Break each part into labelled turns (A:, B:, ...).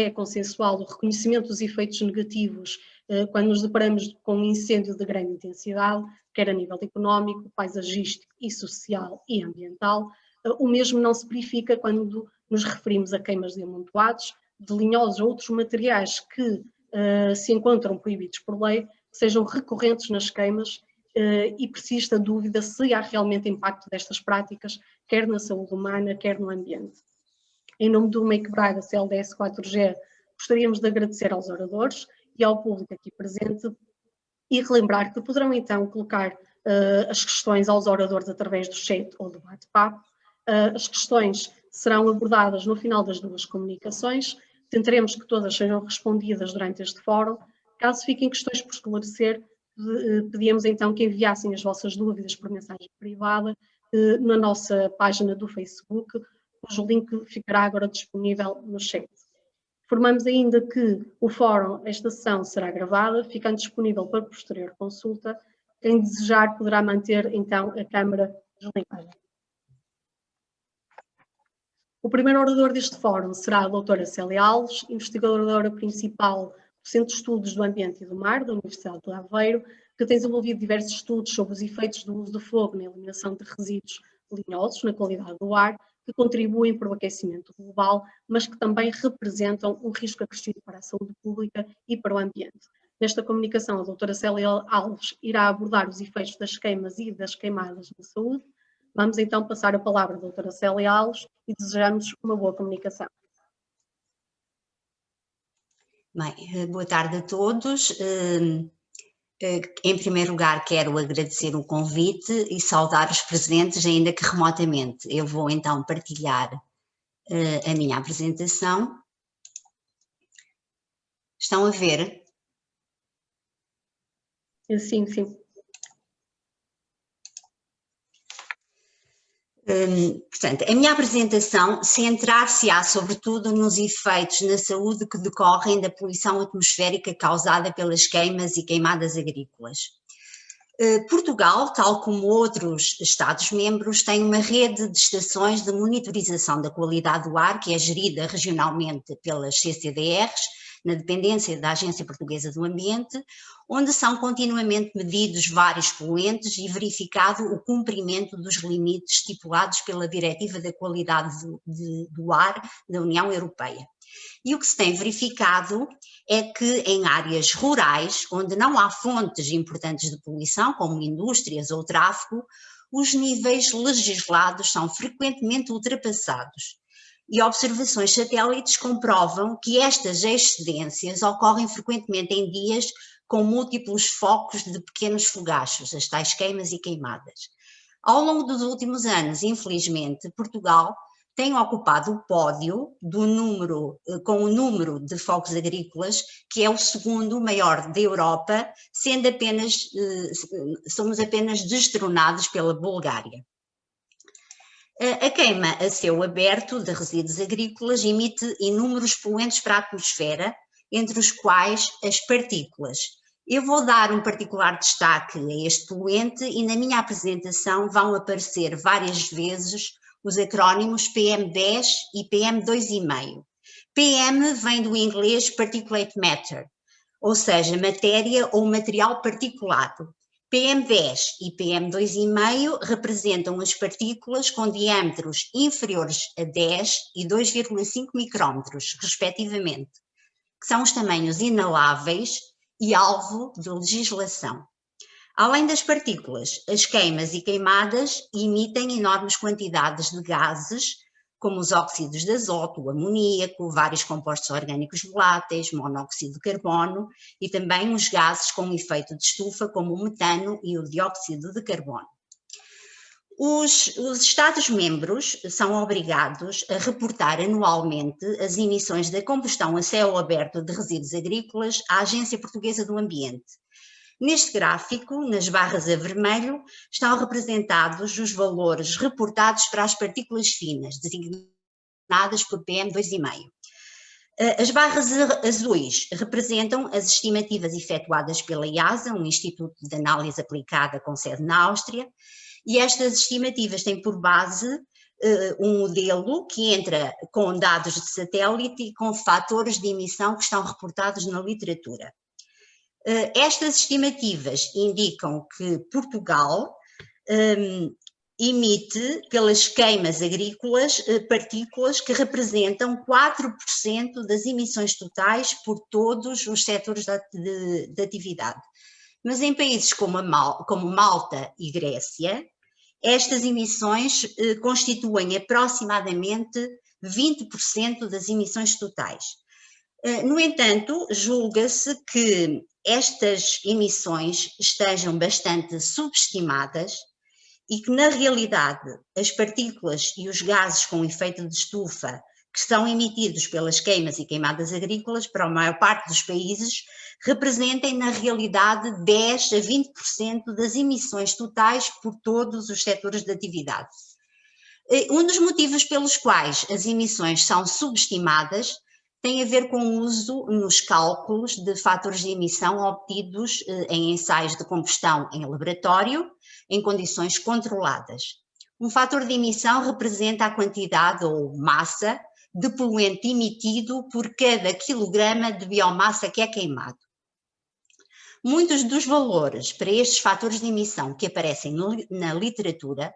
A: é consensual o reconhecimento dos efeitos negativos quando nos deparamos com um incêndio de grande intensidade, quer a nível económico, paisagístico e social e ambiental. O mesmo não se verifica quando nos referimos a queimas de amontoados, de linhosos ou outros materiais que se encontram proibidos por lei, sejam recorrentes nas queimas e persiste a dúvida se há realmente impacto destas práticas, quer na saúde humana, quer no ambiente. Em nome do Make Braga CLDS 4G, gostaríamos de agradecer aos oradores e ao público aqui presente e relembrar que poderão então colocar as questões aos oradores através do chat ou do bate-papo. As questões serão abordadas no final das duas comunicações, tentaremos que todas sejam respondidas durante este fórum. Caso fiquem questões por esclarecer, pedíamos então que enviassem as vossas dúvidas por mensagem privada na nossa página do Facebook, cujo link ficará agora disponível no chat. Informamos ainda que o fórum, esta sessão, será gravada, ficando disponível para posterior consulta. Quem desejar poderá manter então a câmara desligada. O primeiro orador deste fórum será a doutora Célia Alves, investigadora principal do Centro de Estudos do Ambiente e do Mar, da Universidade de Aveiro, que tem desenvolvido diversos estudos sobre os efeitos do uso do fogo na eliminação de resíduos linhosos na qualidade do ar, que contribuem para o aquecimento global, mas que também representam um risco acrescido para a saúde pública e para o ambiente. Nesta comunicação, a doutora Célia Alves irá abordar os efeitos das queimas e das queimadas na saúde. Vamos então passar a palavra à doutora Célia Alves e desejamos uma boa comunicação.
B: Bem, boa tarde a todos. Em primeiro lugar, quero agradecer o convite e saudar os presentes, ainda que remotamente. Eu vou então partilhar a minha apresentação. Estão a ver?
A: Sim, sim.
B: Portanto, a minha apresentação centrar-se-á sobretudo nos efeitos na saúde que decorrem da poluição atmosférica causada pelas queimas e queimadas agrícolas. Portugal, tal como outros Estados-membros, tem uma rede de estações de monitorização da qualidade do ar que é gerida regionalmente pelas CCDRs, na dependência da Agência Portuguesa do Ambiente, onde são continuamente medidos vários poluentes e verificado o cumprimento dos limites estipulados pela Diretiva da Qualidade do Ar da União Europeia. E o que se tem verificado é que em áreas rurais, onde não há fontes importantes de poluição, como indústrias ou tráfego, os níveis legislados são frequentemente ultrapassados. E observações satélites comprovam que estas excedências ocorrem frequentemente em dias com múltiplos focos de pequenos fogachos, as tais queimas e queimadas. Ao longo dos últimos anos, infelizmente, Portugal tem ocupado o pódio com o número de focos agrícolas, que é o segundo maior da Europa, somos apenas destronados pela Bulgária. A queima a céu aberto de resíduos agrícolas emite inúmeros poluentes para a atmosfera, entre os quais as partículas. Eu vou dar um particular destaque a este poluente e na minha apresentação vão aparecer várias vezes os acrónimos PM10 e PM2,5. PM vem do inglês Particulate Matter, ou seja, matéria ou material particulado. PM10 e PM2,5 representam as partículas com diâmetros inferiores a 10 e 2,5 micrômetros, respectivamente, que são os tamanhos inaláveis e alvo de legislação. Além das partículas, as queimas e queimadas emitem enormes quantidades de gases, como os óxidos de azoto, o amoníaco, vários compostos orgânicos voláteis, monóxido de carbono e também os gases com efeito de estufa, como o metano e o dióxido de carbono. Os Estados-membros são obrigados a reportar anualmente as emissões da combustão a céu aberto de resíduos agrícolas à Agência Portuguesa do Ambiente. Neste gráfico, nas barras a vermelho, estão representados os valores reportados para as partículas finas, designadas por PM2,5. As barras azuis representam as estimativas efetuadas pela IASA, um instituto de análise aplicada com sede na Áustria, e estas estimativas têm por base um modelo que entra com dados de satélite e com fatores de emissão que estão reportados na literatura. Estas estimativas indicam que Portugal emite, pelas queimas agrícolas, partículas que representam 4% das emissões totais por todos os setores de atividade. Mas em países como Malta e Grécia, estas emissões constituem aproximadamente 20% das emissões totais. No entanto, julga-se que estas emissões estejam bastante subestimadas e que, na realidade, as partículas e os gases com efeito de estufa que são emitidos pelas queimas e queimadas agrícolas, para a maior parte dos países, representem, na realidade, 10% a 20% das emissões totais por todos os setores de atividade. Um dos motivos pelos quais as emissões são subestimadas tem a ver com o uso nos cálculos de fatores de emissão obtidos em ensaios de combustão em laboratório, em condições controladas. Um fator de emissão representa a quantidade ou massa de poluente emitido por cada quilograma de biomassa que é queimado. Muitos dos valores para estes fatores de emissão que aparecem na literatura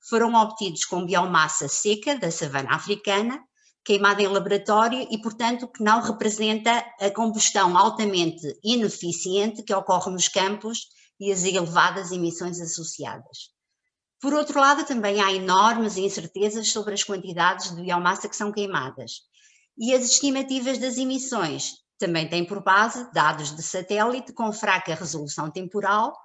B: foram obtidos com biomassa seca da savana africana, queimada em laboratório e, portanto, que não representa a combustão altamente ineficiente que ocorre nos campos e as elevadas emissões associadas. Por outro lado, também há enormes incertezas sobre as quantidades de biomassa que são queimadas. E as estimativas das emissões também têm por base dados de satélite com fraca resolução temporal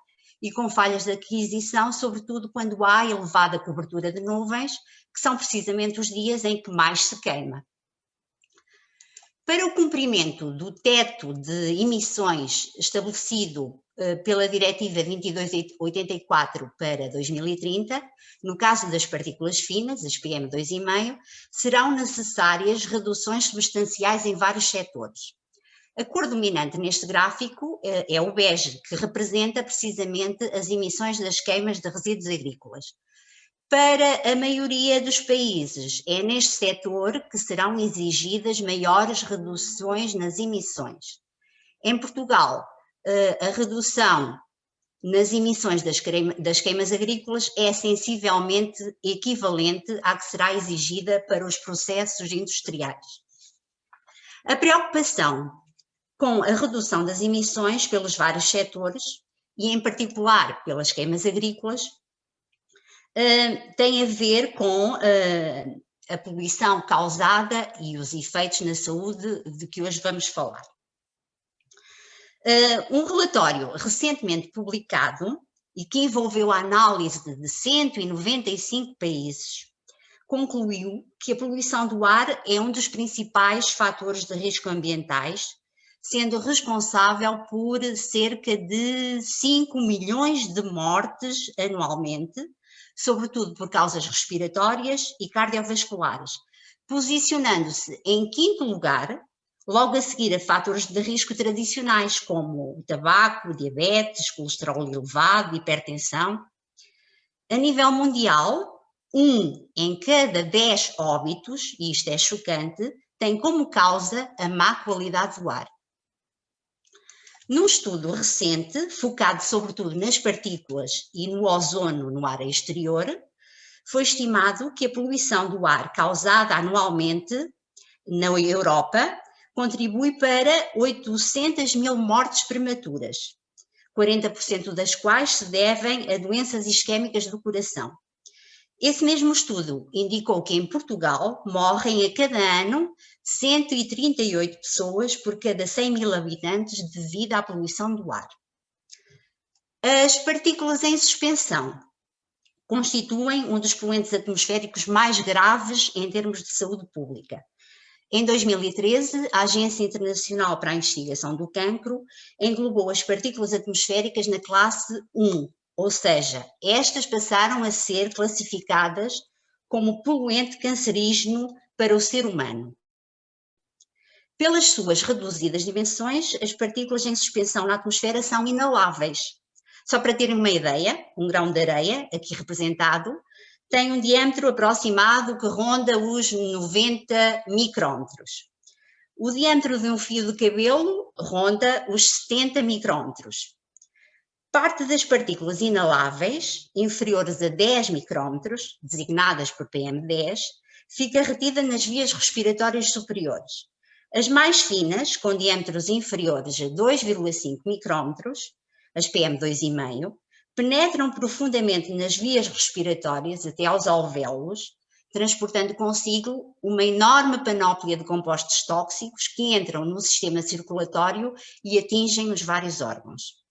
B: e com falhas de aquisição, sobretudo quando há elevada cobertura de nuvens, que são precisamente os dias em que mais se queima. Para o cumprimento do teto de emissões estabelecido pela Diretiva 2284 para 2030, no caso das partículas finas, as PM2,5, serão necessárias reduções substanciais em vários setores. A cor dominante neste gráfico é o bege, que representa precisamente as emissões das queimas de resíduos agrícolas. Para a maioria dos países, é neste setor que serão exigidas maiores reduções nas emissões. Em Portugal, a redução nas emissões das queimas agrícolas é sensivelmente equivalente à que será exigida para os processos industriais. A preocupação com a redução das emissões pelos vários setores, e em particular pelas queimas agrícolas, tem a ver com a poluição causada e os efeitos na saúde de que hoje vamos falar. Um relatório recentemente publicado e que envolveu a análise de 195 países concluiu que a poluição do ar é um dos principais fatores de risco ambientais, sendo responsável por cerca de 5 milhões de mortes anualmente, sobretudo por causas respiratórias e cardiovasculares, posicionando-se em quinto lugar, logo a seguir a fatores de risco tradicionais como o tabaco, o diabetes, colesterol elevado, hipertensão. A nível mundial, 1 em cada 10 óbitos, e isto é chocante, tem como causa a má qualidade do ar. Num estudo recente, focado sobretudo nas partículas e no ozono no ar exterior, foi estimado que a poluição do ar causada anualmente na Europa contribui para 800 mil mortes prematuras, 40% das quais se devem a doenças isquémicas do coração. Esse mesmo estudo indicou que em Portugal morrem a cada ano 138 pessoas por cada 100 mil habitantes devido à poluição do ar. As partículas em suspensão constituem um dos poluentes atmosféricos mais graves em termos de saúde pública. Em 2013, a Agência Internacional para a Investigação do Cancro englobou as partículas atmosféricas na classe 1, ou seja, estas passaram a ser classificadas como poluente cancerígeno para o ser humano. Pelas suas reduzidas dimensões, as partículas em suspensão na atmosfera são inaláveis. Só para terem uma ideia, um grão de areia, aqui representado, tem um diâmetro aproximado que ronda os 90 micrômetros. O diâmetro de um fio de cabelo ronda os 70 micrômetros. Parte das partículas inaláveis, inferiores a 10 micrômetros, designadas por PM10, fica retida nas vias respiratórias superiores. As mais finas, com diâmetros inferiores a 2,5 micrômetros, as PM2,5, penetram profundamente nas vias respiratórias até aos alvéolos, transportando consigo uma enorme panóplia de compostos tóxicos que entram no sistema circulatório e atingem os vários órgãos.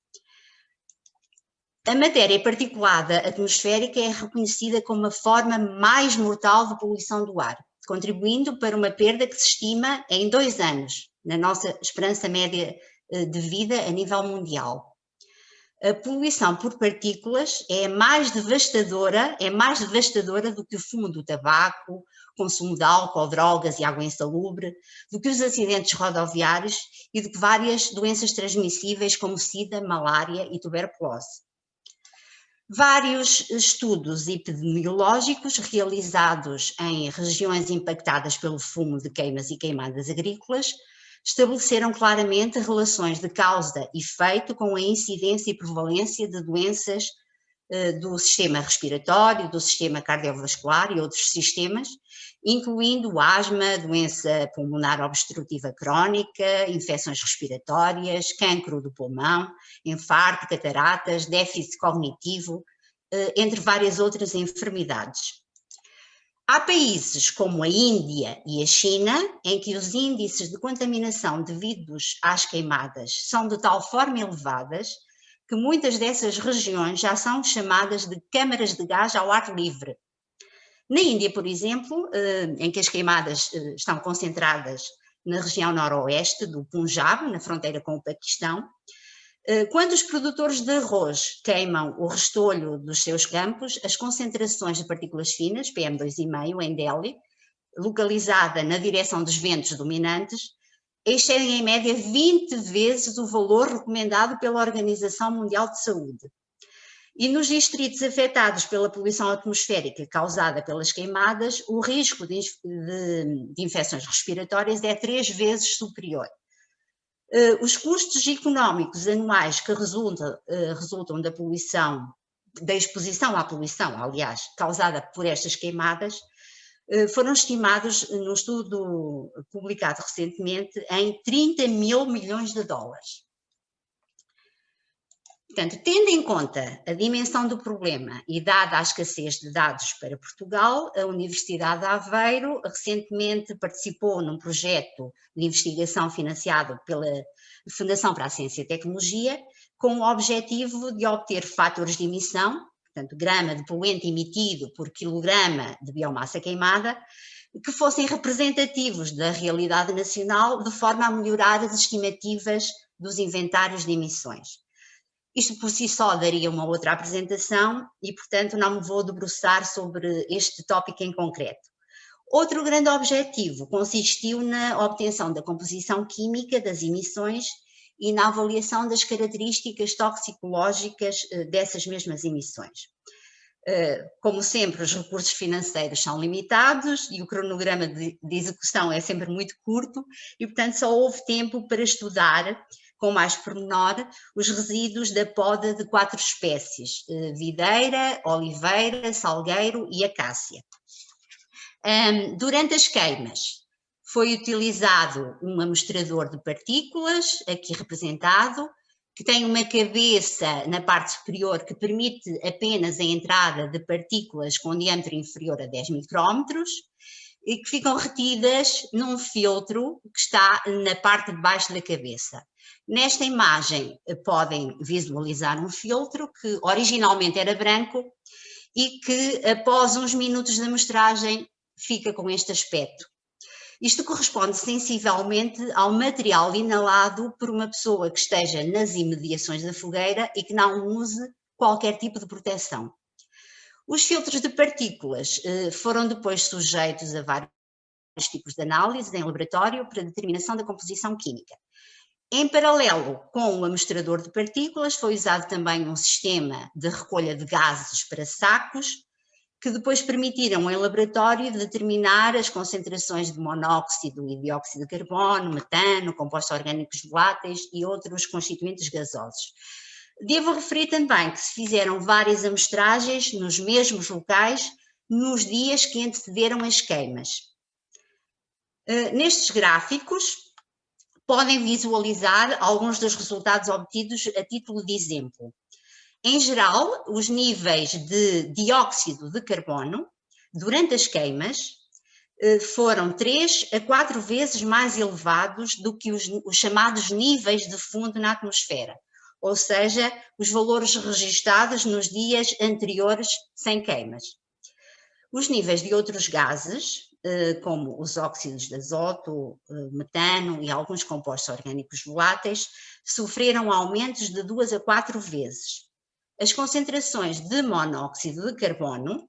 B: A matéria particulada atmosférica é reconhecida como a forma mais mortal de poluição do ar, contribuindo para uma perda que se estima em 2 anos, na nossa esperança média de vida a nível mundial. A poluição por partículas é mais devastadora do que o fumo do tabaco, consumo de álcool, drogas e água insalubre, do que os acidentes rodoviários e do que várias doenças transmissíveis como sida, malária e tuberculose. Vários estudos epidemiológicos realizados em regiões impactadas pelo fumo de queimas e queimadas agrícolas estabeleceram claramente relações de causa e efeito com a incidência e prevalência de doenças do sistema respiratório, do sistema cardiovascular e outros sistemas, incluindo asma, doença pulmonar obstrutiva crónica, infecções respiratórias, cancro do pulmão, infarto, cataratas, déficit cognitivo, entre várias outras enfermidades. Há países como a Índia e a China em que os índices de contaminação devidos às queimadas são de tal forma elevadas que muitas dessas regiões já são chamadas de câmaras de gás ao ar livre. Na Índia, por exemplo, em que as queimadas estão concentradas na região noroeste do Punjab, na fronteira com o Paquistão, quando os produtores de arroz queimam o restolho dos seus campos, as concentrações de partículas finas, PM2,5, em Delhi, localizada na direção dos ventos dominantes, excedem em média 20 vezes o valor recomendado pela Organização Mundial de Saúde. E nos distritos afetados pela poluição atmosférica causada pelas queimadas, o risco de infecções respiratórias é 3 vezes superior. Os custos económicos anuais que resultam da poluição, da exposição à poluição, aliás, causada por estas queimadas, foram estimados num estudo publicado recentemente em 30 mil milhões de dólares. Portanto, tendo em conta a dimensão do problema e dada a escassez de dados para Portugal, a Universidade de Aveiro recentemente participou num projeto de investigação financiado pela Fundação para a Ciência e Tecnologia, com o objetivo de obter fatores de emissão, portanto, grama de poluente emitido por quilograma de biomassa queimada, que fossem representativos da realidade nacional, de forma a melhorar as estimativas dos inventários de emissões. Isto por si só daria uma outra apresentação e, portanto, não me vou debruçar sobre este tópico em concreto. Outro grande objetivo consistiu na obtenção da composição química das emissões e na avaliação das características toxicológicas dessas mesmas emissões. Como sempre, os recursos financeiros são limitados e o cronograma de execução é sempre muito curto e, portanto, só houve tempo para estudar com mais pormenor os resíduos da poda de 4 espécies, videira, oliveira, salgueiro e acácia. Durante as queimas foi utilizado um amostrador de partículas, aqui representado, que tem uma cabeça na parte superior que permite apenas a entrada de partículas com diâmetro inferior a 10 micrômetros e que ficam retidas num filtro que está na parte de baixo da cabeça. Nesta imagem podem visualizar um filtro que originalmente era branco e que após uns minutos de amostragem fica com este aspecto. Isto corresponde sensivelmente ao material inalado por uma pessoa que esteja nas imediações da fogueira e que não use qualquer tipo de proteção. Os filtros de partículas foram depois sujeitos a vários tipos de análise em laboratório para determinação da composição química. Em paralelo com o amostrador de partículas, foi usado também um sistema de recolha de gases para sacos, que depois permitiram em laboratório determinar as concentrações de monóxido e dióxido de carbono, metano, compostos orgânicos voláteis e outros constituintes gasosos. Devo referir também que se fizeram várias amostragens nos mesmos locais nos dias que antecederam as queimas. Nestes gráficos podem visualizar alguns dos resultados obtidos a título de exemplo. Em geral, os níveis de dióxido de carbono durante as queimas foram 3 a 4 vezes mais elevados do que os chamados níveis de fundo na atmosfera, ou seja, os valores registados nos dias anteriores sem queimas. Os níveis de outros gases, como os óxidos de azoto, metano e alguns compostos orgânicos voláteis, sofreram aumentos de 2 a 4 vezes. As concentrações de monóxido de carbono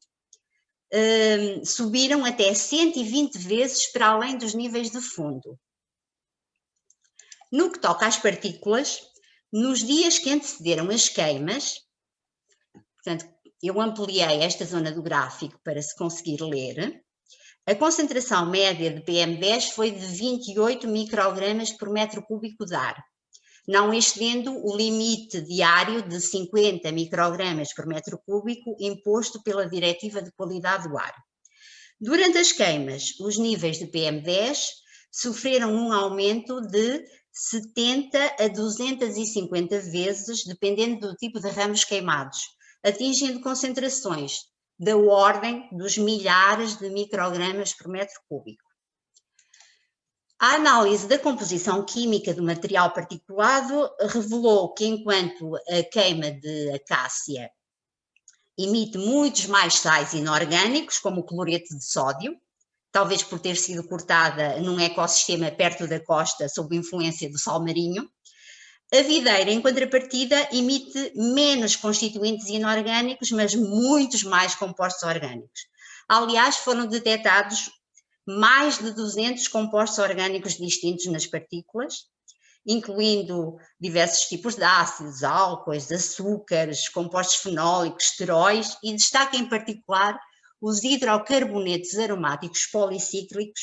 B: subiram até 120 vezes para além dos níveis de fundo. No que toca às partículas, nos dias que antecederam as queimas, portanto, eu ampliei esta zona do gráfico para se conseguir ler, a concentração média de PM10 foi de 28 microgramas por metro cúbico de ar, não excedendo o limite diário de 50 microgramas por metro cúbico imposto pela Diretiva de Qualidade do Ar. Durante as queimas, os níveis de PM10 sofreram um aumento de 70 a 250 vezes, dependendo do tipo de ramos queimados, atingindo concentrações da ordem dos milhares de microgramas por metro cúbico. A análise da composição química do material particulado revelou que, enquanto a queima de acácia emite muitos mais sais inorgânicos, como o cloreto de sódio, talvez por ter sido cortada num ecossistema perto da costa sob influência do sal marinho, a videira, em contrapartida, emite menos constituintes inorgânicos, mas muitos mais compostos orgânicos. Aliás, foram detectados mais de 200 compostos orgânicos distintos nas partículas, incluindo diversos tipos de ácidos, álcoois, açúcares, compostos fenólicos, esteróis, e destaca em particular os hidrocarbonetos aromáticos policíclicos,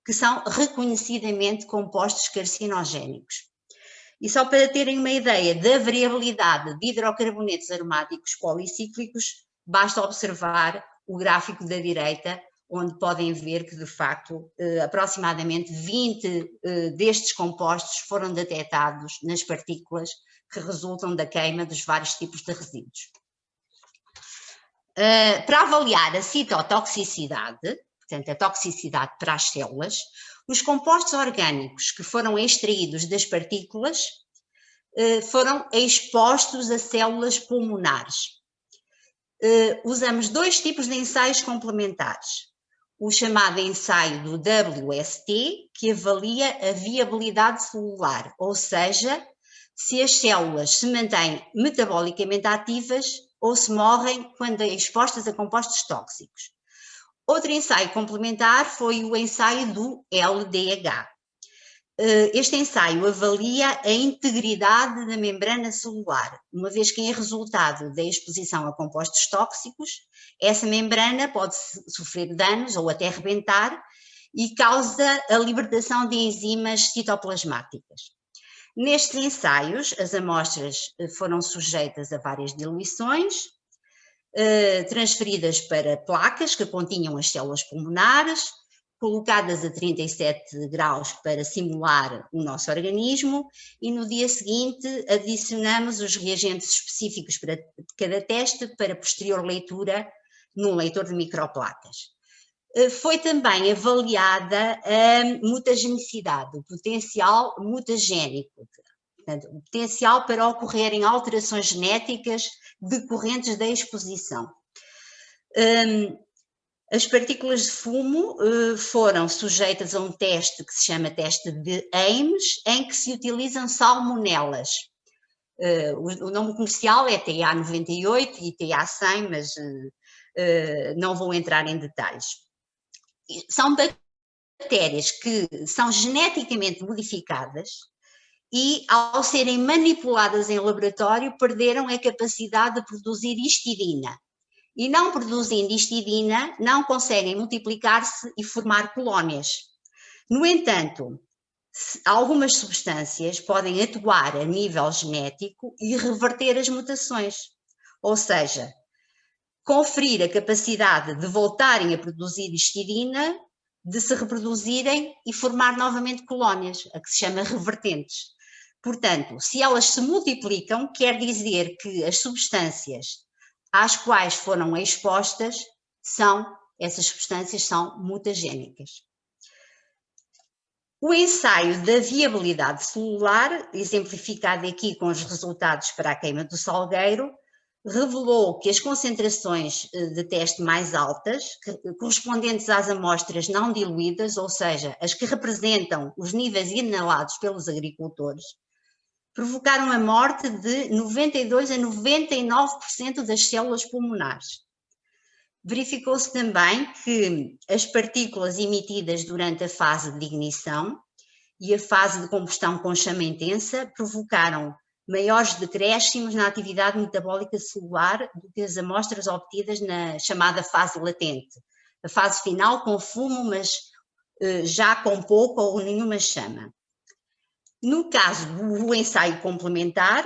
B: que são reconhecidamente compostos carcinogénicos. E só para terem uma ideia da variabilidade de hidrocarbonetos aromáticos policíclicos, basta observar o gráfico da direita, onde podem ver que, de facto, aproximadamente 20 destes compostos foram detectados nas partículas que resultam da queima dos vários tipos de resíduos. Para avaliar a citotoxicidade, portanto, a toxicidade para as células, os compostos orgânicos que foram extraídos das partículas foram expostos a células pulmonares. Usamos dois tipos de ensaios complementares. O chamado ensaio do WST, que avalia a viabilidade celular, ou seja, se as células se mantêm metabolicamente ativas ou se morrem quando expostas a compostos tóxicos. Outro ensaio complementar foi o ensaio do LDH. Este ensaio avalia a integridade da membrana celular, uma vez que, em resultado da exposição a compostos tóxicos, essa membrana pode sofrer danos ou até rebentar e causa a libertação de enzimas citoplasmáticas. Nestes ensaios, as amostras foram sujeitas a várias diluições, transferidas para placas que continham as células pulmonares, colocadas a 37 graus para simular o nosso organismo, e no dia seguinte adicionamos os reagentes específicos para cada teste para posterior leitura num leitor de microplacas. Foi também avaliada a mutagenicidade, o potencial mutagénico, portanto, o potencial para ocorrerem alterações genéticas decorrentes da exposição. As partículas de fumo foram sujeitas a um teste que se chama teste de Ames, em que se utilizam salmonelas. O nome comercial é TA98 e TA100, mas não vou entrar em detalhes. São bactérias que são geneticamente modificadas e, ao serem manipuladas em laboratório, perderam a capacidade de produzir histidina. e não produzindo histidina, não conseguem multiplicar-se e formar colónias. No entanto, algumas substâncias podem atuar a nível genético e reverter as mutações, ou seja, conferir a capacidade de voltarem a produzir histidina, de se reproduzirem e formar novamente colónias, a que se chama revertentes. Portanto, se elas se multiplicam, quer dizer que as substâncias às quais foram expostas essas substâncias são mutagénicas. O ensaio da viabilidade celular, exemplificado aqui com os resultados para a queima do Salgueiro, revelou que as concentrações de teste mais altas, correspondentes às amostras não diluídas, ou seja, as que representam os níveis inalados pelos agricultores, provocaram a morte de 92% a 99% das células pulmonares. Verificou-se também que as partículas emitidas durante a fase de ignição e a fase de combustão com chama intensa provocaram maiores decréscimos na atividade metabólica celular do que as amostras obtidas na chamada fase latente, a fase final com fumo, mas já com pouca ou nenhuma chama. No caso do ensaio complementar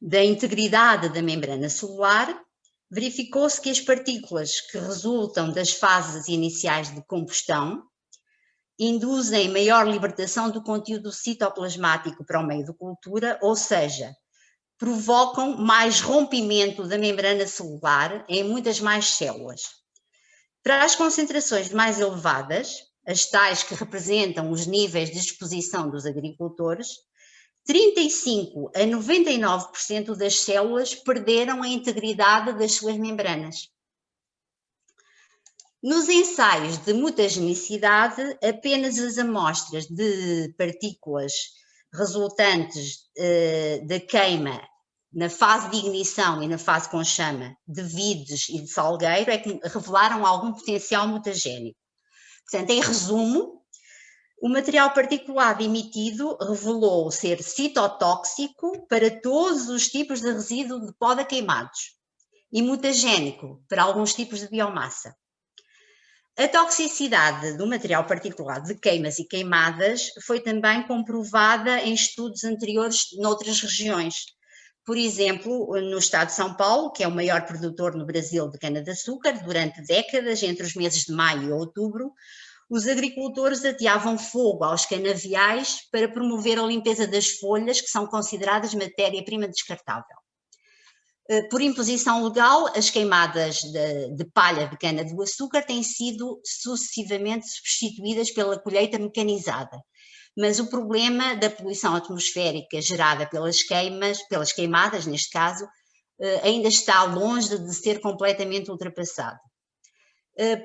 B: da integridade da membrana celular, verificou-se que as partículas que resultam das fases iniciais de combustão induzem maior libertação do conteúdo citoplasmático para o meio de cultura, ou seja, provocam mais rompimento da membrana celular em muitas mais células. Para as concentrações mais elevadas, as tais que representam os níveis de exposição dos agricultores, 35% a 99% das células perderam a integridade das suas membranas. Nos ensaios de mutagenicidade, apenas as amostras de partículas resultantes da queima na fase de ignição e na fase com chama de vides e de salgueiro é que revelaram algum potencial mutagénico. Portanto, em resumo, o material particulado emitido revelou ser citotóxico para todos os tipos de resíduo de poda queimados e mutagénico para alguns tipos de biomassa. A toxicidade do material particulado de queimas e queimadas foi também comprovada em estudos anteriores noutras regiões. Por exemplo, no estado de São Paulo, que é o maior produtor no Brasil de cana-de-açúcar, durante décadas, entre os meses de maio e outubro, os agricultores ateavam fogo aos canaviais para promover a limpeza das folhas, que são consideradas matéria-prima descartável. Por imposição legal, as queimadas de palha de cana-do-açúcar têm sido sucessivamente substituídas pela colheita mecanizada, mas o problema da poluição atmosférica gerada pelas queimadas, neste caso, ainda está longe de ser completamente ultrapassado.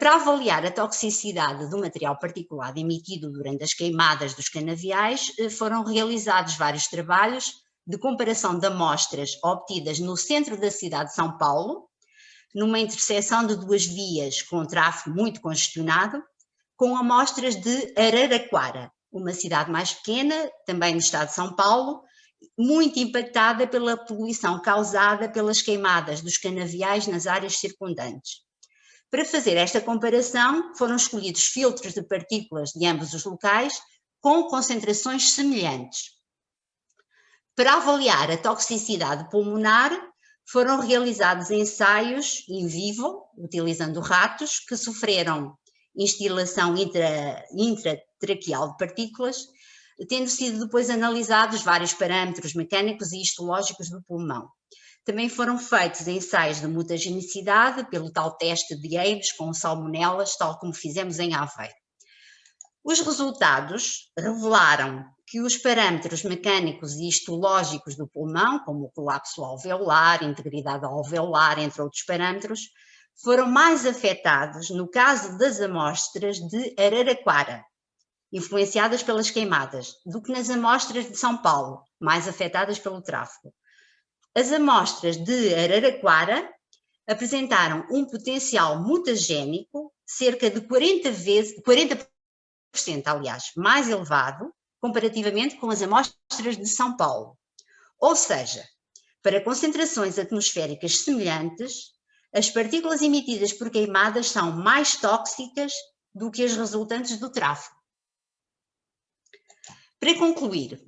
B: Para avaliar a toxicidade do material particulado emitido durante as queimadas dos canaviais, foram realizados vários trabalhos de comparação de amostras obtidas no centro da cidade de São Paulo, numa interseção de duas vias com tráfego muito congestionado, com amostras de Araraquara, uma cidade mais pequena, também no estado de São Paulo, muito impactada pela poluição causada pelas queimadas dos canaviais nas áreas circundantes. Para fazer esta comparação, foram escolhidos filtros de partículas de ambos os locais com concentrações semelhantes. Para avaliar a toxicidade pulmonar, foram realizados ensaios in vivo, utilizando ratos, que sofreram instilação intratraqueal de partículas, tendo sido depois analisados vários parâmetros mecânicos e histológicos do pulmão. Também foram feitos ensaios de mutagenicidade, pelo tal teste de Ames com salmonelas, tal como fizemos em Aveiro. Os resultados revelaram que os parâmetros mecânicos e histológicos do pulmão, como o colapso alveolar, integridade alveolar, entre outros parâmetros, foram mais afetados no caso das amostras de Araraquara, influenciadas pelas queimadas, do que nas amostras de São Paulo, mais afetadas pelo tráfego. As amostras de Araraquara apresentaram um potencial mutagénico cerca de 40%, aliás, mais elevado comparativamente com as amostras de São Paulo. Ou seja, para concentrações atmosféricas semelhantes, As partículas emitidas por queimadas são mais tóxicas do que as resultantes do tráfego. Para concluir,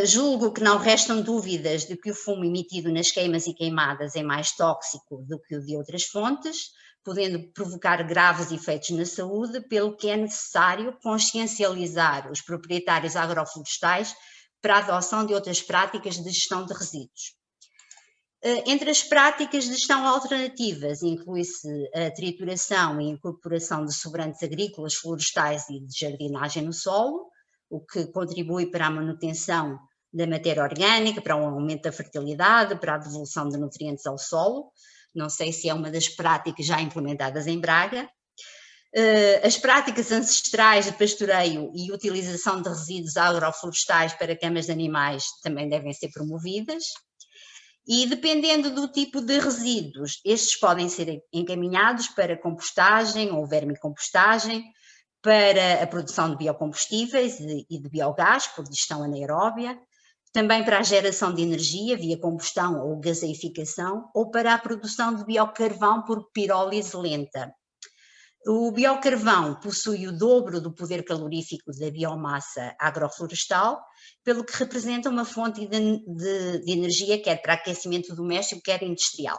B: julgo que não restam dúvidas de que o fumo emitido nas queimas e queimadas é mais tóxico do que o de outras fontes, podendo provocar graves efeitos na saúde, pelo que é necessário consciencializar os proprietários agroflorestais para a adoção de outras práticas de gestão de resíduos. Entre as práticas de gestão alternativas, inclui-se a trituração e incorporação de sobrantes agrícolas, florestais e de jardinagem no solo, o que contribui para a manutenção da matéria orgânica, para o aumento da fertilidade, para a devolução de nutrientes ao solo. Não sei se é uma das práticas já implementadas em Braga. As práticas ancestrais de pastoreio e utilização de resíduos agroflorestais para camas de animais também devem ser promovidas. E dependendo do tipo de resíduos, estes podem ser encaminhados para compostagem ou vermicompostagem, para a produção de biocombustíveis e de biogás por digestão anaeróbia, também para a geração de energia via combustão ou gaseificação, ou para a produção de biocarvão por pirólise lenta. O biocarvão possui o dobro do poder calorífico da biomassa agroflorestal, pelo que representa uma fonte de energia quer para aquecimento doméstico, quer industrial.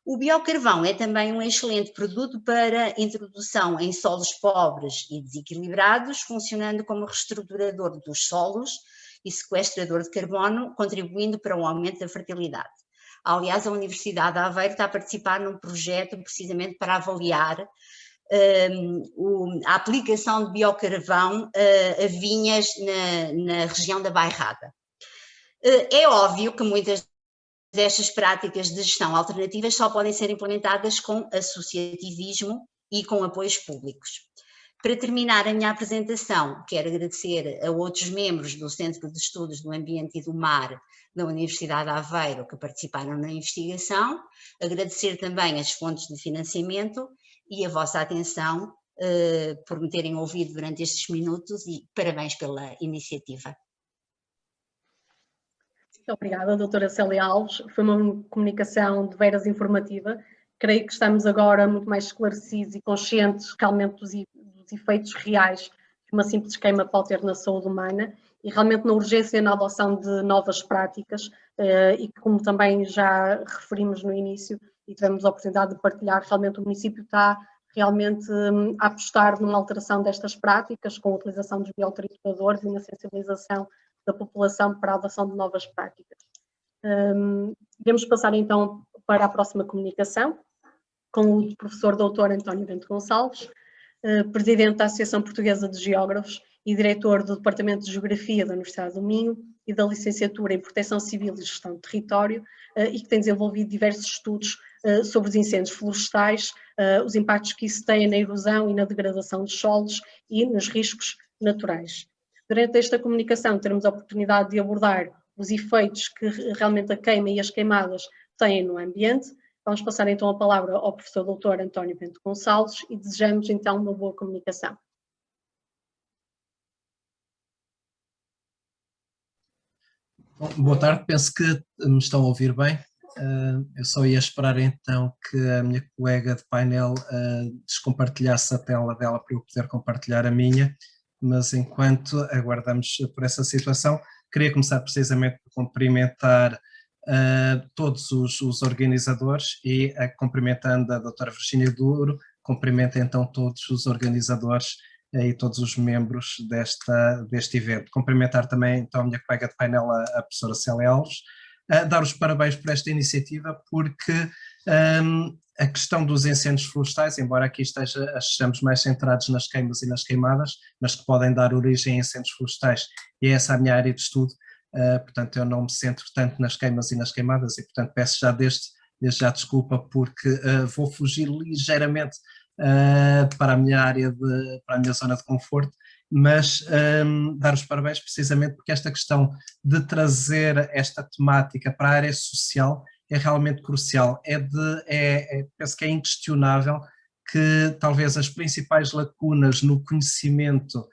B: O biocarvão é também um excelente produto para introdução em solos pobres e desequilibrados, funcionando como reestruturador dos solos e sequestrador de carbono, contribuindo para o aumento da fertilidade. Aliás, a Universidade de Aveiro está a participar num projeto precisamente para avaliar a aplicação de biocarvão a vinhas na região da Bairrada. É óbvio que muitas destas práticas de gestão alternativas só podem ser implementadas com associativismo e com apoios públicos. Para terminar a minha apresentação, quero agradecer a outros membros do Centro de Estudos do Ambiente e do Mar da Universidade de Aveiro que participaram na investigação, agradecer também as fontes de financiamento e a vossa atenção por me terem ouvido durante estes minutos e parabéns pela iniciativa.
A: Muito obrigada, doutora Célia Alves. Foi uma comunicação de veras informativa. Creio que estamos agora muito mais esclarecidos e conscientes realmente dos efeitos reais que uma simples queima pode ter na saúde humana e realmente na urgência na adoção de novas práticas e que, como também já referimos no início e tivemos a oportunidade de partilhar, realmente o município está realmente a apostar numa alteração destas práticas com a utilização dos biotrituradores e na sensibilização da população para a adoção de novas práticas. Vamos passar então para a próxima comunicação com o professor doutor António Bento Gonçalves, presidente da Associação Portuguesa de Geógrafos e diretor do Departamento de Geografia da Universidade do Minho e da Licenciatura em Proteção Civil e Gestão de Território e que tem desenvolvido diversos estudos sobre os incêndios florestais, os impactos que isso tem na erosão e na degradação dos solos e nos riscos naturais. Durante esta comunicação teremos a oportunidade de abordar os efeitos que realmente a queima e as queimadas têm no ambiente. Vamos passar então a palavra ao professor doutor António Bento Gonçalves e desejamos então uma boa comunicação.
C: Bom, boa tarde, penso que me estão a ouvir bem. Eu só ia esperar então que a minha colega de painel descompartilhasse a tela dela para eu poder compartilhar a minha, mas enquanto aguardamos por essa situação, queria começar precisamente por cumprimentar todos os organizadores e cumprimentando a doutora Virgínia Duro, cumprimento então todos os organizadores e todos os membros deste evento. Cumprimentar também então a minha colega de painel, a professora Célia Alves, dar os parabéns por esta iniciativa, porque a questão dos incêndios florestais, embora aqui estejamos mais centrados nas queimas e nas queimadas, mas que podem dar origem a incêndios florestais, e essa é a minha área de estudo, portanto eu não me centro tanto nas queimas e nas queimadas, e portanto peço já desde já desculpa, porque vou fugir ligeiramente para a minha área, para a minha zona de conforto, mas dar os parabéns precisamente porque esta questão de trazer esta temática para a área social é realmente crucial. Penso que é inquestionável que talvez as principais lacunas no conhecimento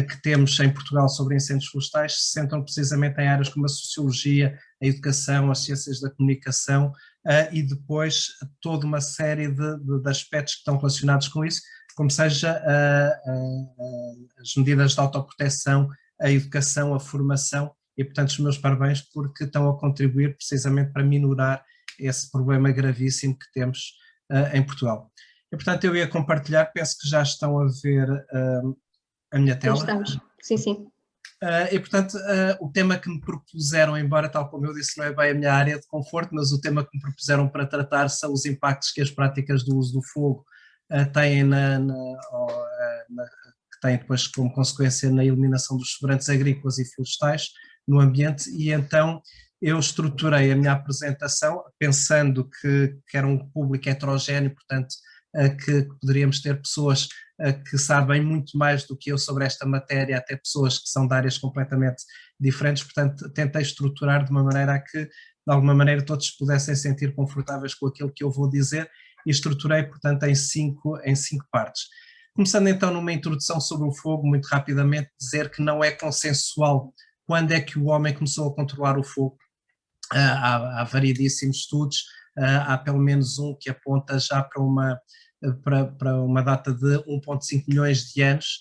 C: que temos em Portugal sobre incêndios florestais se centram precisamente em áreas como a sociologia, a educação, as ciências da comunicação, e depois toda uma série de aspectos que estão relacionados com isso, como seja as medidas de autoproteção, a educação, a formação, e portanto os meus parabéns porque estão a contribuir precisamente para minorar esse problema gravíssimo que temos em Portugal. E portanto eu ia compartilhar, penso que já estão a ver a minha tela.
A: Estamos, sim, sim.
C: E portanto o tema que me propuseram, embora tal como eu disse não é bem a minha área de conforto, mas o tema que me propuseram para tratar são os impactos que as práticas do uso do fogo têm que têm depois como consequência na eliminação dos sobrantes agrícolas e florestais no ambiente, e então eu estruturei a minha apresentação pensando que era um público heterogéneo, portanto que poderíamos ter pessoas que sabem muito mais do que eu sobre esta matéria, até pessoas que são de áreas completamente diferentes, portanto tentei estruturar de uma maneira a que de alguma maneira todos se pudessem sentir confortáveis com aquilo que eu vou dizer, e estruturei portanto em cinco partes. Começando então numa introdução sobre o fogo, muito rapidamente dizer que não é consensual quando é que o homem começou a controlar o fogo. Há variedíssimos estudos, há pelo menos um que aponta já para uma data de 1,5 milhões de anos.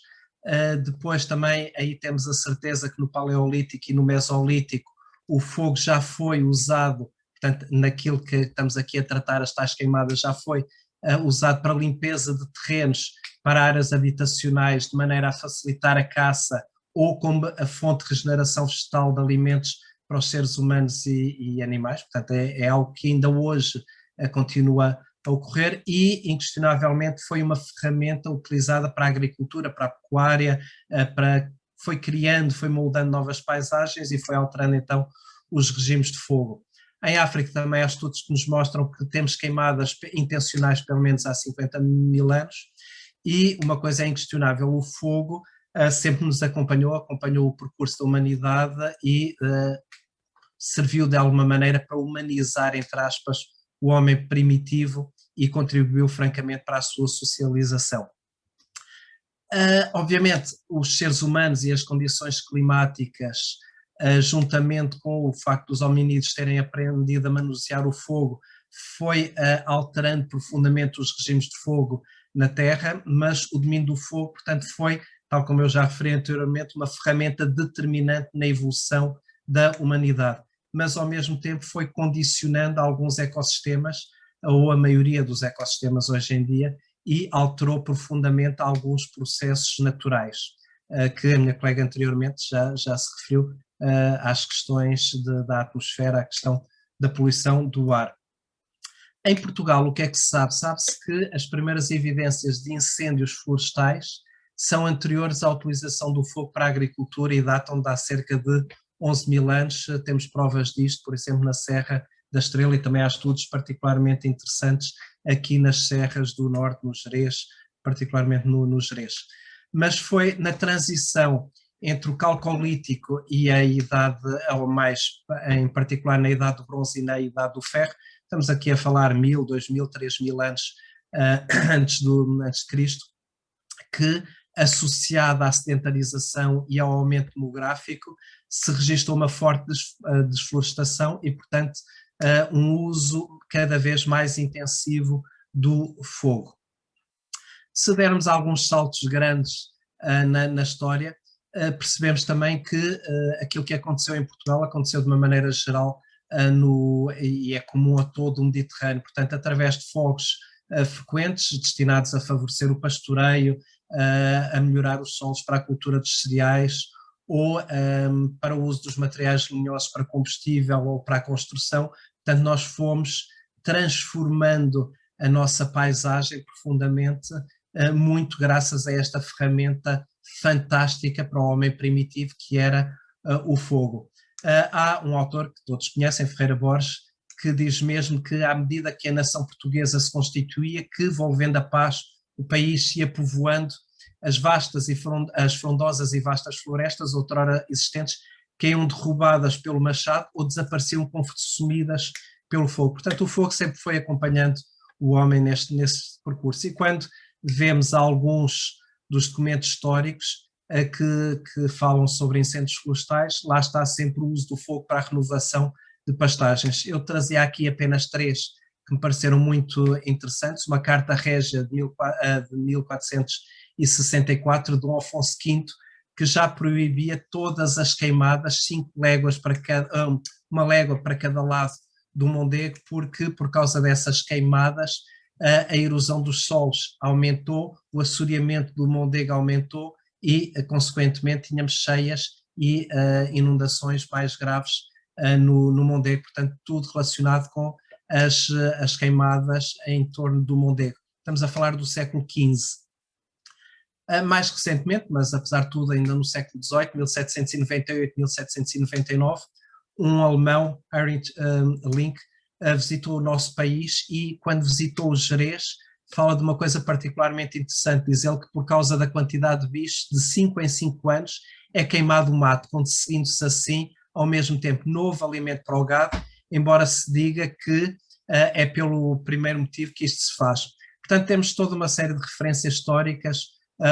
C: Depois também aí temos a certeza que no Paleolítico e no Mesolítico o fogo já foi usado, portanto naquilo que estamos aqui a tratar, as tais queimadas, já foi usado para limpeza de terrenos, para áreas habitacionais, de maneira a facilitar a caça, ou como a fonte de regeneração vegetal de alimentos para os seres humanos e animais. Portanto é algo que ainda hoje continua a ocorrer, e inquestionavelmente foi uma ferramenta utilizada para a agricultura, para a pecuária, foi criando, foi moldando novas paisagens e foi alterando então os regimes de fogo. Em África também há estudos que nos mostram que temos queimadas intencionais pelo menos há 50 mil anos, e uma coisa é inquestionável, o fogo sempre nos acompanhou o percurso da humanidade e serviu de alguma maneira para humanizar, entre aspas, o homem primitivo e contribuiu francamente para a sua socialização. Obviamente os seres humanos e as condições climáticas, juntamente com o facto dos hominídeos terem aprendido a manusear o fogo, foi alterando profundamente os regimes de fogo na Terra, mas o domínio do fogo, portanto, foi, tal como eu já referi anteriormente, uma ferramenta determinante na evolução da humanidade, mas ao mesmo tempo foi condicionando alguns ecossistemas, ou a maioria dos ecossistemas hoje em dia, e alterou profundamente alguns processos naturais, que a minha colega anteriormente já se referiu às questões da atmosfera, à questão da poluição do ar. Em Portugal, o que é que se sabe? Sabe-se que as primeiras evidências de incêndios florestais são anteriores à utilização do fogo para a agricultura e datam de há cerca de 11 mil anos. Temos provas disto, por exemplo, na Serra da Estrela, e também há estudos particularmente interessantes aqui nas serras do norte, no Gerês, particularmente no Gerês. Mas foi na transição entre o Calcolítico e a idade, ou mais em particular na idade do bronze e na idade do ferro, estamos aqui a falar 1000, 2000, 3000 anos antes de Cristo, que associada à sedentarização e ao aumento demográfico se registrou uma forte desflorestação e, portanto, um uso cada vez mais intensivo do fogo. Se dermos alguns saltos grandes na história, percebemos também que aquilo que aconteceu em Portugal aconteceu de uma maneira geral e é comum a todo o Mediterrâneo, portanto através de fogos frequentes destinados a favorecer o pastoreio, a melhorar os solos para a cultura dos cereais, ou para o uso dos materiais lenhosos para combustível ou para a construção. Portanto, nós fomos transformando a nossa paisagem profundamente, muito graças a esta ferramenta fantástica para o homem primitivo que era o fogo. Há um autor que todos conhecem, Ferreira Borges, que diz mesmo que à medida que a nação portuguesa se constituía, que volvendo a paz o país ia povoando, as vastas e as frondosas e vastas florestas outrora existentes caíam derrubadas pelo machado ou desapareciam consumidas pelo fogo. Portanto, o fogo sempre foi acompanhando o homem nesse percurso. E quando vemos alguns dos documentos históricos que falam sobre incêndios florestais, lá está sempre o uso do fogo para a renovação de pastagens. Eu trazia aqui apenas 3 que me pareceram muito interessantes. Uma carta régia de 1464, Dom Afonso V, que já proibia todas as queimadas, 5 léguas para cada, uma légua para cada lado do Mondego, porque por causa dessas queimadas a erosão dos solos aumentou, o assoreamento do Mondego aumentou e, consequentemente, tínhamos cheias e inundações mais graves no Mondego, portanto, tudo relacionado com as queimadas em torno do Mondego. Estamos a falar do século XV. Mais recentemente, mas apesar de tudo ainda no século XVIII, 1798, 1799, um alemão, Heinrich Link, visitou o nosso país e, quando visitou o Gerês, fala de uma coisa particularmente interessante. Diz ele que, por causa da quantidade de bichos, de 5 em 5 anos é queimado o mato, conseguindo-se assim, ao mesmo tempo, novo alimento para o gado, embora se diga que é pelo primeiro motivo que isto se faz. Portanto, temos toda uma série de referências históricas,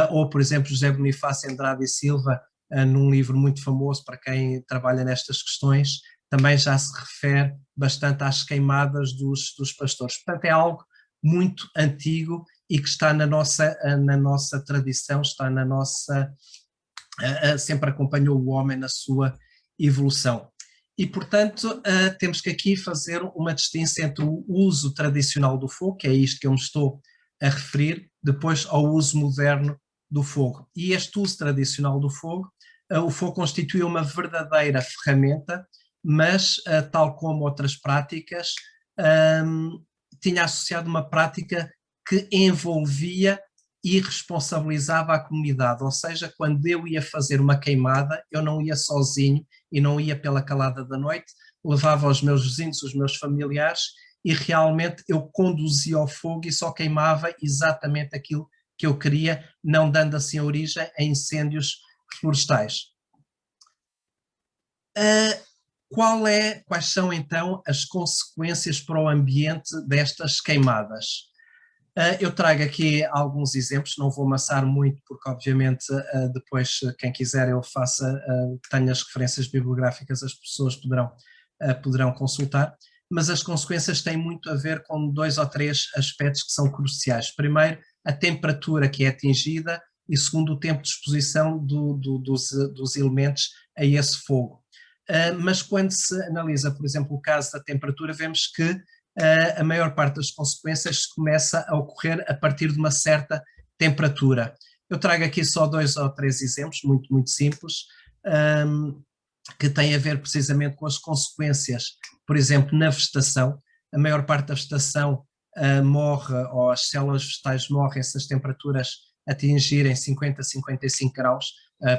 C: ou, por exemplo, José Bonifácio Andrade e Silva, num livro muito famoso para quem trabalha nestas questões, também já se refere bastante às queimadas dos pastores. Portanto, é algo muito antigo e que está na nossa tradição, está na nossa... sempre acompanhou o homem na sua evolução. E, portanto, temos que aqui fazer uma distinção entre o uso tradicional do fogo, que é isto que eu me estou a referir, depois ao uso moderno do fogo. E este uso tradicional do fogo, o fogo constitui uma verdadeira ferramenta, mas, tal como outras práticas, tinha associado uma prática que envolvia e responsabilizava a comunidade, ou seja, quando eu ia fazer uma queimada, eu não ia sozinho e não ia pela calada da noite, levava os meus vizinhos, os meus familiares, e realmente eu conduzia ao fogo e só queimava exatamente aquilo que eu queria, não dando assim origem a incêndios florestais. Quais são então as consequências para o ambiente destas queimadas? Eu trago aqui alguns exemplos, não vou amassar muito porque obviamente depois quem quiser eu tenho as referências bibliográficas, as pessoas poderão consultar, mas as consequências têm muito a ver com 2 ou 3 aspectos que são cruciais. Primeiro, a temperatura que é atingida e segundo, o tempo de exposição dos elementos a esse fogo. Mas quando se analisa, por exemplo, o caso da temperatura, vemos que a maior parte das consequências começa a ocorrer a partir de uma certa temperatura. Eu trago aqui só 2 ou 3 exemplos, muito, muito simples, que têm a ver precisamente com as consequências, por exemplo, na vegetação. A maior parte da vegetação morre, ou as células vegetais morrem se as temperaturas atingirem 50 a 55 graus,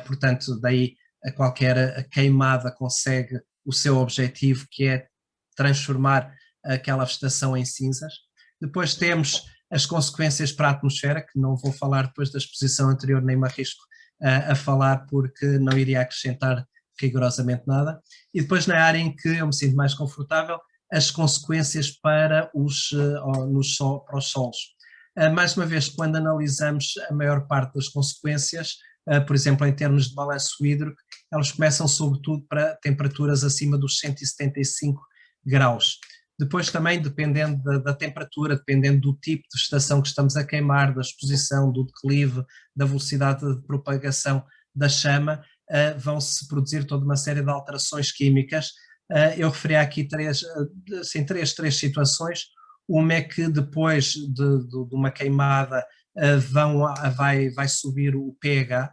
C: portanto, daí qualquer queimada consegue o seu objetivo, que é transformar aquela vegetação em cinzas. Depois temos as consequências para a atmosfera, que não vou falar depois da exposição anterior, nem me arrisco a falar porque não iria acrescentar rigorosamente nada. E depois na área em que eu me sinto mais confortável, as consequências para os solos. Mais uma vez, quando analisamos a maior parte das consequências, por exemplo, em termos de balanço hídrico, elas começam sobretudo para temperaturas acima dos 175 graus. Depois também, dependendo da temperatura, dependendo do tipo de vegetação que estamos a queimar, da exposição, do declive, da velocidade de propagação da chama, vão-se produzir toda uma série de alterações químicas. Eu referi aqui três situações. Uma é que depois de uma queimada vai subir o pH,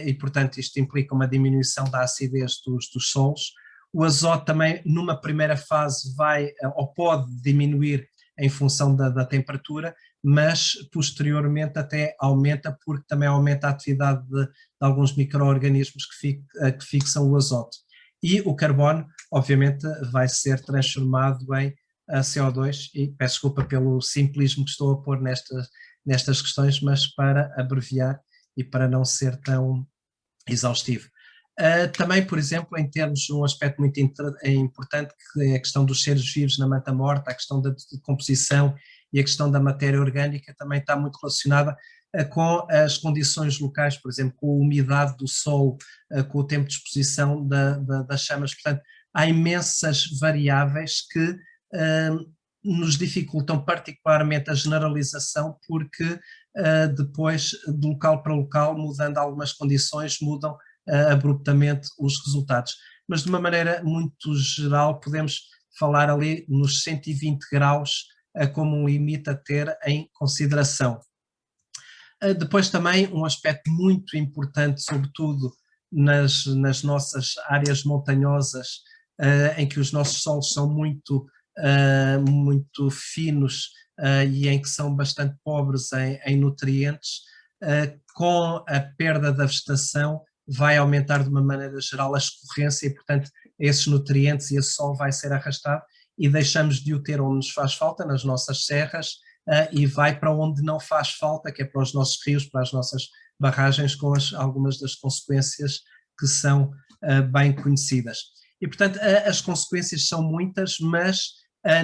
C: e portanto isto implica uma diminuição da acidez dos solos. O azoto também numa primeira fase vai ou pode diminuir em função da temperatura, mas posteriormente até aumenta, porque também aumenta a atividade de alguns micro-organismos que fixam o azoto. E o carbono, obviamente, vai ser transformado em CO2, e peço desculpa pelo simplismo que estou a pôr nestas questões, mas para abreviar e para não ser tão exaustivo. Também, por exemplo, em termos de um aspecto muito importante, que é a questão dos seres vivos na manta morta, a questão da decomposição e a questão da matéria orgânica também está muito relacionada com as condições locais, por exemplo, com a umidade do solo, com o tempo de exposição das chamas. Portanto, há imensas variáveis que nos dificultam particularmente a generalização, porque depois, de local para local, mudando algumas condições, mudam abruptamente os resultados. Mas de uma maneira muito geral podemos falar ali nos 120 graus como um limite a ter em consideração. Depois também um aspecto muito importante, sobretudo nas nossas áreas montanhosas, em que os nossos solos são muito finos e em que são bastante pobres em nutrientes, com a perda da vegetação vai aumentar de uma maneira geral a escorrência e, portanto, esses nutrientes e esse sol vai ser arrastado e deixamos de o ter onde nos faz falta, nas nossas serras, e vai para onde não faz falta, que é para os nossos rios, para as nossas barragens, com algumas das consequências que são bem conhecidas. E, portanto, as consequências são muitas, mas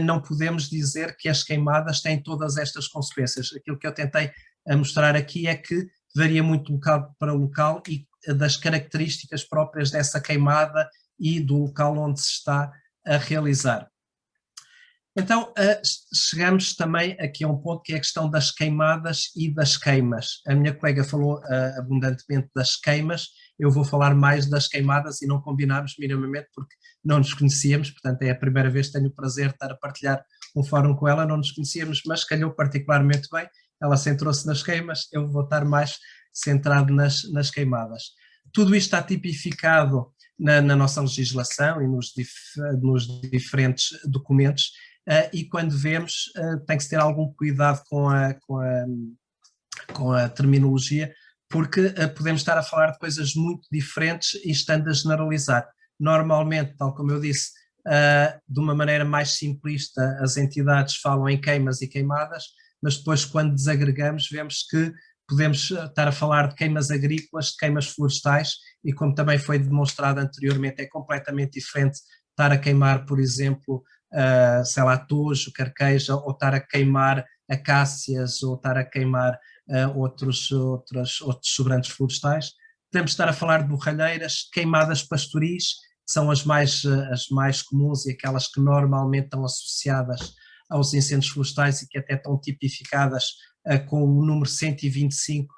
C: não podemos dizer que as queimadas têm todas estas consequências. Aquilo que eu tentei mostrar aqui é que varia muito local para local e das características próprias dessa queimada e do local onde se está a realizar. Então, chegamos também aqui a um ponto que é a questão das queimadas e das queimas. A minha colega falou abundantemente das queimas, eu vou falar mais das queimadas e não combinámos minimamente porque não nos conhecíamos, portanto é a primeira vez que tenho o prazer de estar a partilhar um fórum com ela, não nos conhecíamos, mas calhou particularmente bem, ela centrou-se nas queimas, eu vou estar mais centrado nas queimadas. Tudo isto está tipificado na nossa legislação e nos diferentes documentos, e quando vemos tem que se ter algum cuidado com a terminologia, porque podemos estar a falar de coisas muito diferentes e estando a generalizar. Normalmente, tal como eu disse, de uma maneira mais simplista, as entidades falam em queimas e queimadas, mas depois quando desagregamos vemos que podemos estar a falar de queimas agrícolas, de queimas florestais, e como também foi demonstrado anteriormente, é completamente diferente estar a queimar, por exemplo, sei lá, tojo, carqueja, ou estar a queimar acácias, ou estar a queimar outros sobrantes florestais. Podemos estar a falar de borralheiras, queimadas pastoris, que são as mais comuns e aquelas que normalmente estão associadas aos incêndios florestais e que até estão tipificadas com o número 125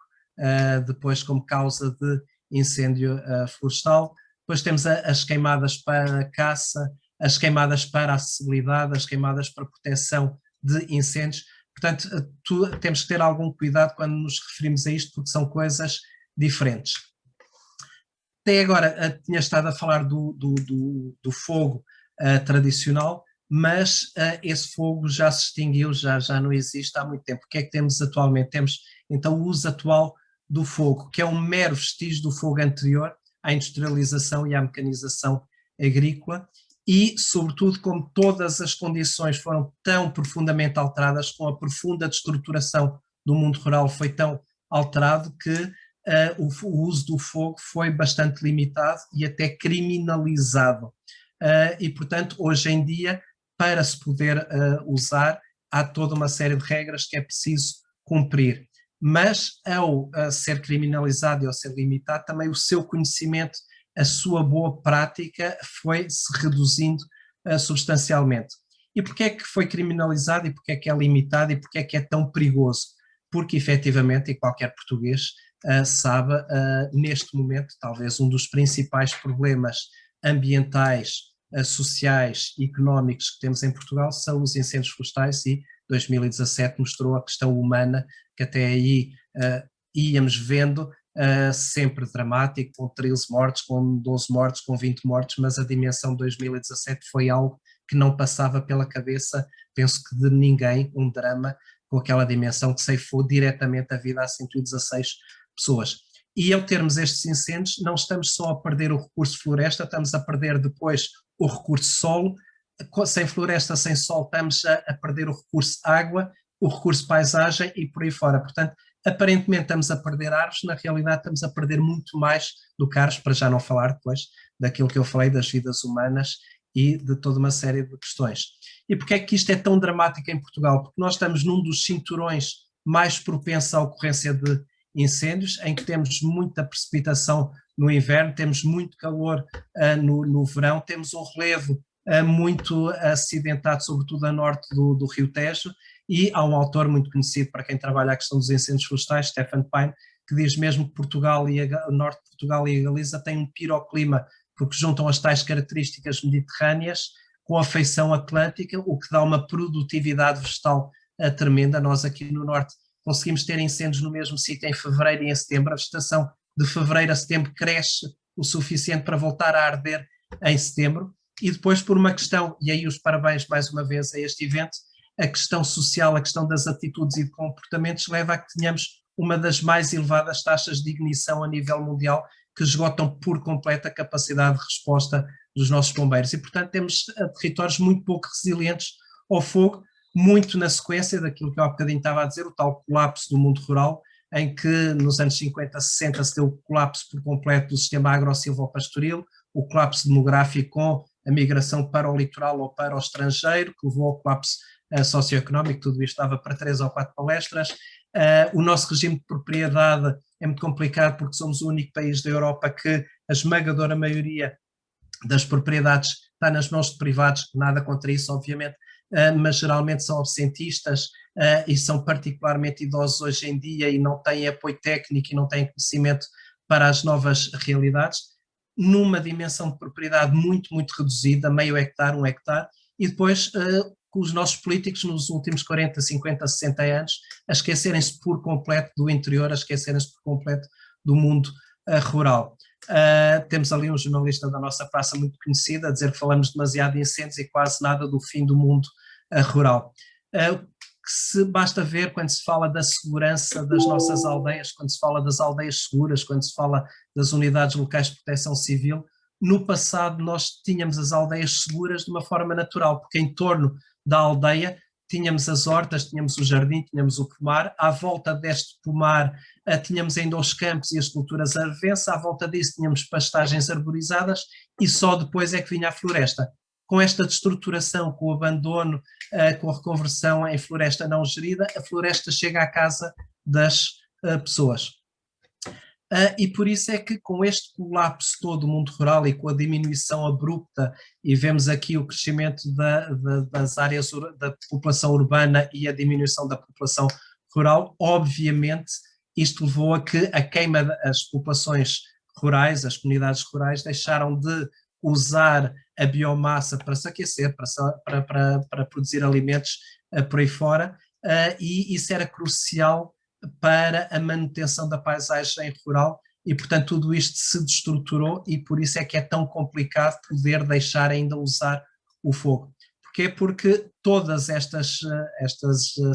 C: depois como causa de incêndio florestal. Depois temos as queimadas para a caça, as queimadas para a acessibilidade, as queimadas para proteção de incêndios. Portanto, temos que ter algum cuidado quando nos referimos a isto, porque são coisas diferentes. Até agora tinha estado a falar do fogo tradicional, mas esse fogo já se extinguiu, já não existe há muito tempo. O que é que temos atualmente? Temos então o uso atual do fogo, que é um mero vestígio do fogo anterior à industrialização e à mecanização agrícola, e, sobretudo, como todas as condições foram tão profundamente alteradas, com a profunda destruturação do mundo rural foi tão alterado que o uso do fogo foi bastante limitado e até criminalizado. E, portanto, hoje em dia, para se poder usar, há toda uma série de regras que é preciso cumprir. Mas, ao ser criminalizado e ao ser limitado, também o seu conhecimento, a sua boa prática foi-se reduzindo substancialmente. E porquê é que foi criminalizado e porquê é que é limitado e porquê é que é tão perigoso? Porque, efetivamente, e qualquer português sabe, neste momento, talvez um dos principais problemas ambientais, sociais e económicos que temos em Portugal são os incêndios florestais, e 2017 mostrou a questão humana, que até aí íamos vendo, sempre dramático, com 13 mortes, com 12 mortes, com 20 mortes, mas a dimensão de 2017 foi algo que não passava pela cabeça, penso que de ninguém, um drama com aquela dimensão que ceifou diretamente a vida a 116 pessoas. E ao termos estes incêndios, não estamos só a perder o recurso floresta, estamos a perder depois o recurso solo, sem floresta, sem sol, estamos a perder o recurso água, o recurso paisagem e por aí fora. Portanto, aparentemente estamos a perder árvores, na realidade estamos a perder muito mais do que árvores, para já não falar depois daquilo que eu falei das vidas humanas e de toda uma série de questões. E porquê é que isto é tão dramático em Portugal? Porque nós estamos num dos cinturões mais propensos à ocorrência de incêndios, em que temos muita precipitação no inverno, temos muito calor no verão, temos um relevo muito acidentado, sobretudo a norte do Rio Tejo, e há um autor muito conhecido para quem trabalha a questão dos incêndios florestais, Stefan Pine, que diz mesmo que Portugal e o norte de Portugal e a Galiza têm um piroclima, porque juntam as tais características mediterrâneas com a feição atlântica, o que dá uma produtividade vegetal tremenda. Nós aqui no norte conseguimos ter incêndios no mesmo sítio em fevereiro e em setembro. A vegetação de fevereiro a setembro cresce o suficiente para voltar a arder em setembro. E depois, por uma questão, e aí os parabéns mais uma vez a este evento, a questão social, a questão das atitudes e de comportamentos leva a que tenhamos uma das mais elevadas taxas de ignição a nível mundial, que esgotam por completo a capacidade de resposta dos nossos bombeiros. E, portanto, temos territórios muito pouco resilientes ao fogo, muito na sequência daquilo que eu há bocadinho estava a dizer, o tal colapso do mundo rural, em que nos anos 50, 60 se deu o colapso por completo do sistema agro-silvopastoril, o colapso demográfico com a migração para o litoral ou para o estrangeiro, que levou ao colapso socioeconómico. Tudo isto dava para 3 ou 4 palestras. O nosso regime de propriedade é muito complicado porque somos o único país da Europa que a esmagadora maioria das propriedades está nas mãos de privados, nada contra isso, obviamente, mas geralmente são absentistas e são particularmente idosos hoje em dia e não têm apoio técnico e não têm conhecimento para as novas realidades, numa dimensão de propriedade muito, muito reduzida, meio hectare, 1 hectare, e depois com os nossos políticos nos últimos 40, 50, 60 anos a esquecerem-se por completo do interior, a esquecerem-se por completo do mundo rural. Temos ali um jornalista da nossa praça muito conhecido a dizer que falamos demasiado de incêndios e quase nada do fim do mundo rural. Que basta ver quando se fala da segurança das nossas aldeias, quando se fala das aldeias seguras, quando se fala das unidades locais de proteção civil. No passado nós tínhamos as aldeias seguras de uma forma natural, porque em torno da aldeia tínhamos as hortas, tínhamos o jardim, tínhamos o pomar, à volta deste pomar tínhamos ainda os campos e as culturas arvenças, à volta disso tínhamos pastagens arborizadas e só depois é que vinha a floresta. Com esta destruturação, com o abandono, com a reconversão em floresta não gerida, a floresta chega à casa das pessoas. E por isso é que com este colapso todo do mundo rural e com a diminuição abrupta, e vemos aqui o crescimento das áreas da população urbana e a diminuição da população rural, obviamente isto levou a que a queima das populações rurais, as comunidades rurais, deixaram de usar a biomassa para se aquecer, para produzir alimentos por aí fora, e isso era crucial para a manutenção da paisagem rural e, portanto, tudo isto se destruturou e por isso é que é tão complicado poder deixar ainda usar o fogo. Porquê? Porque todas estas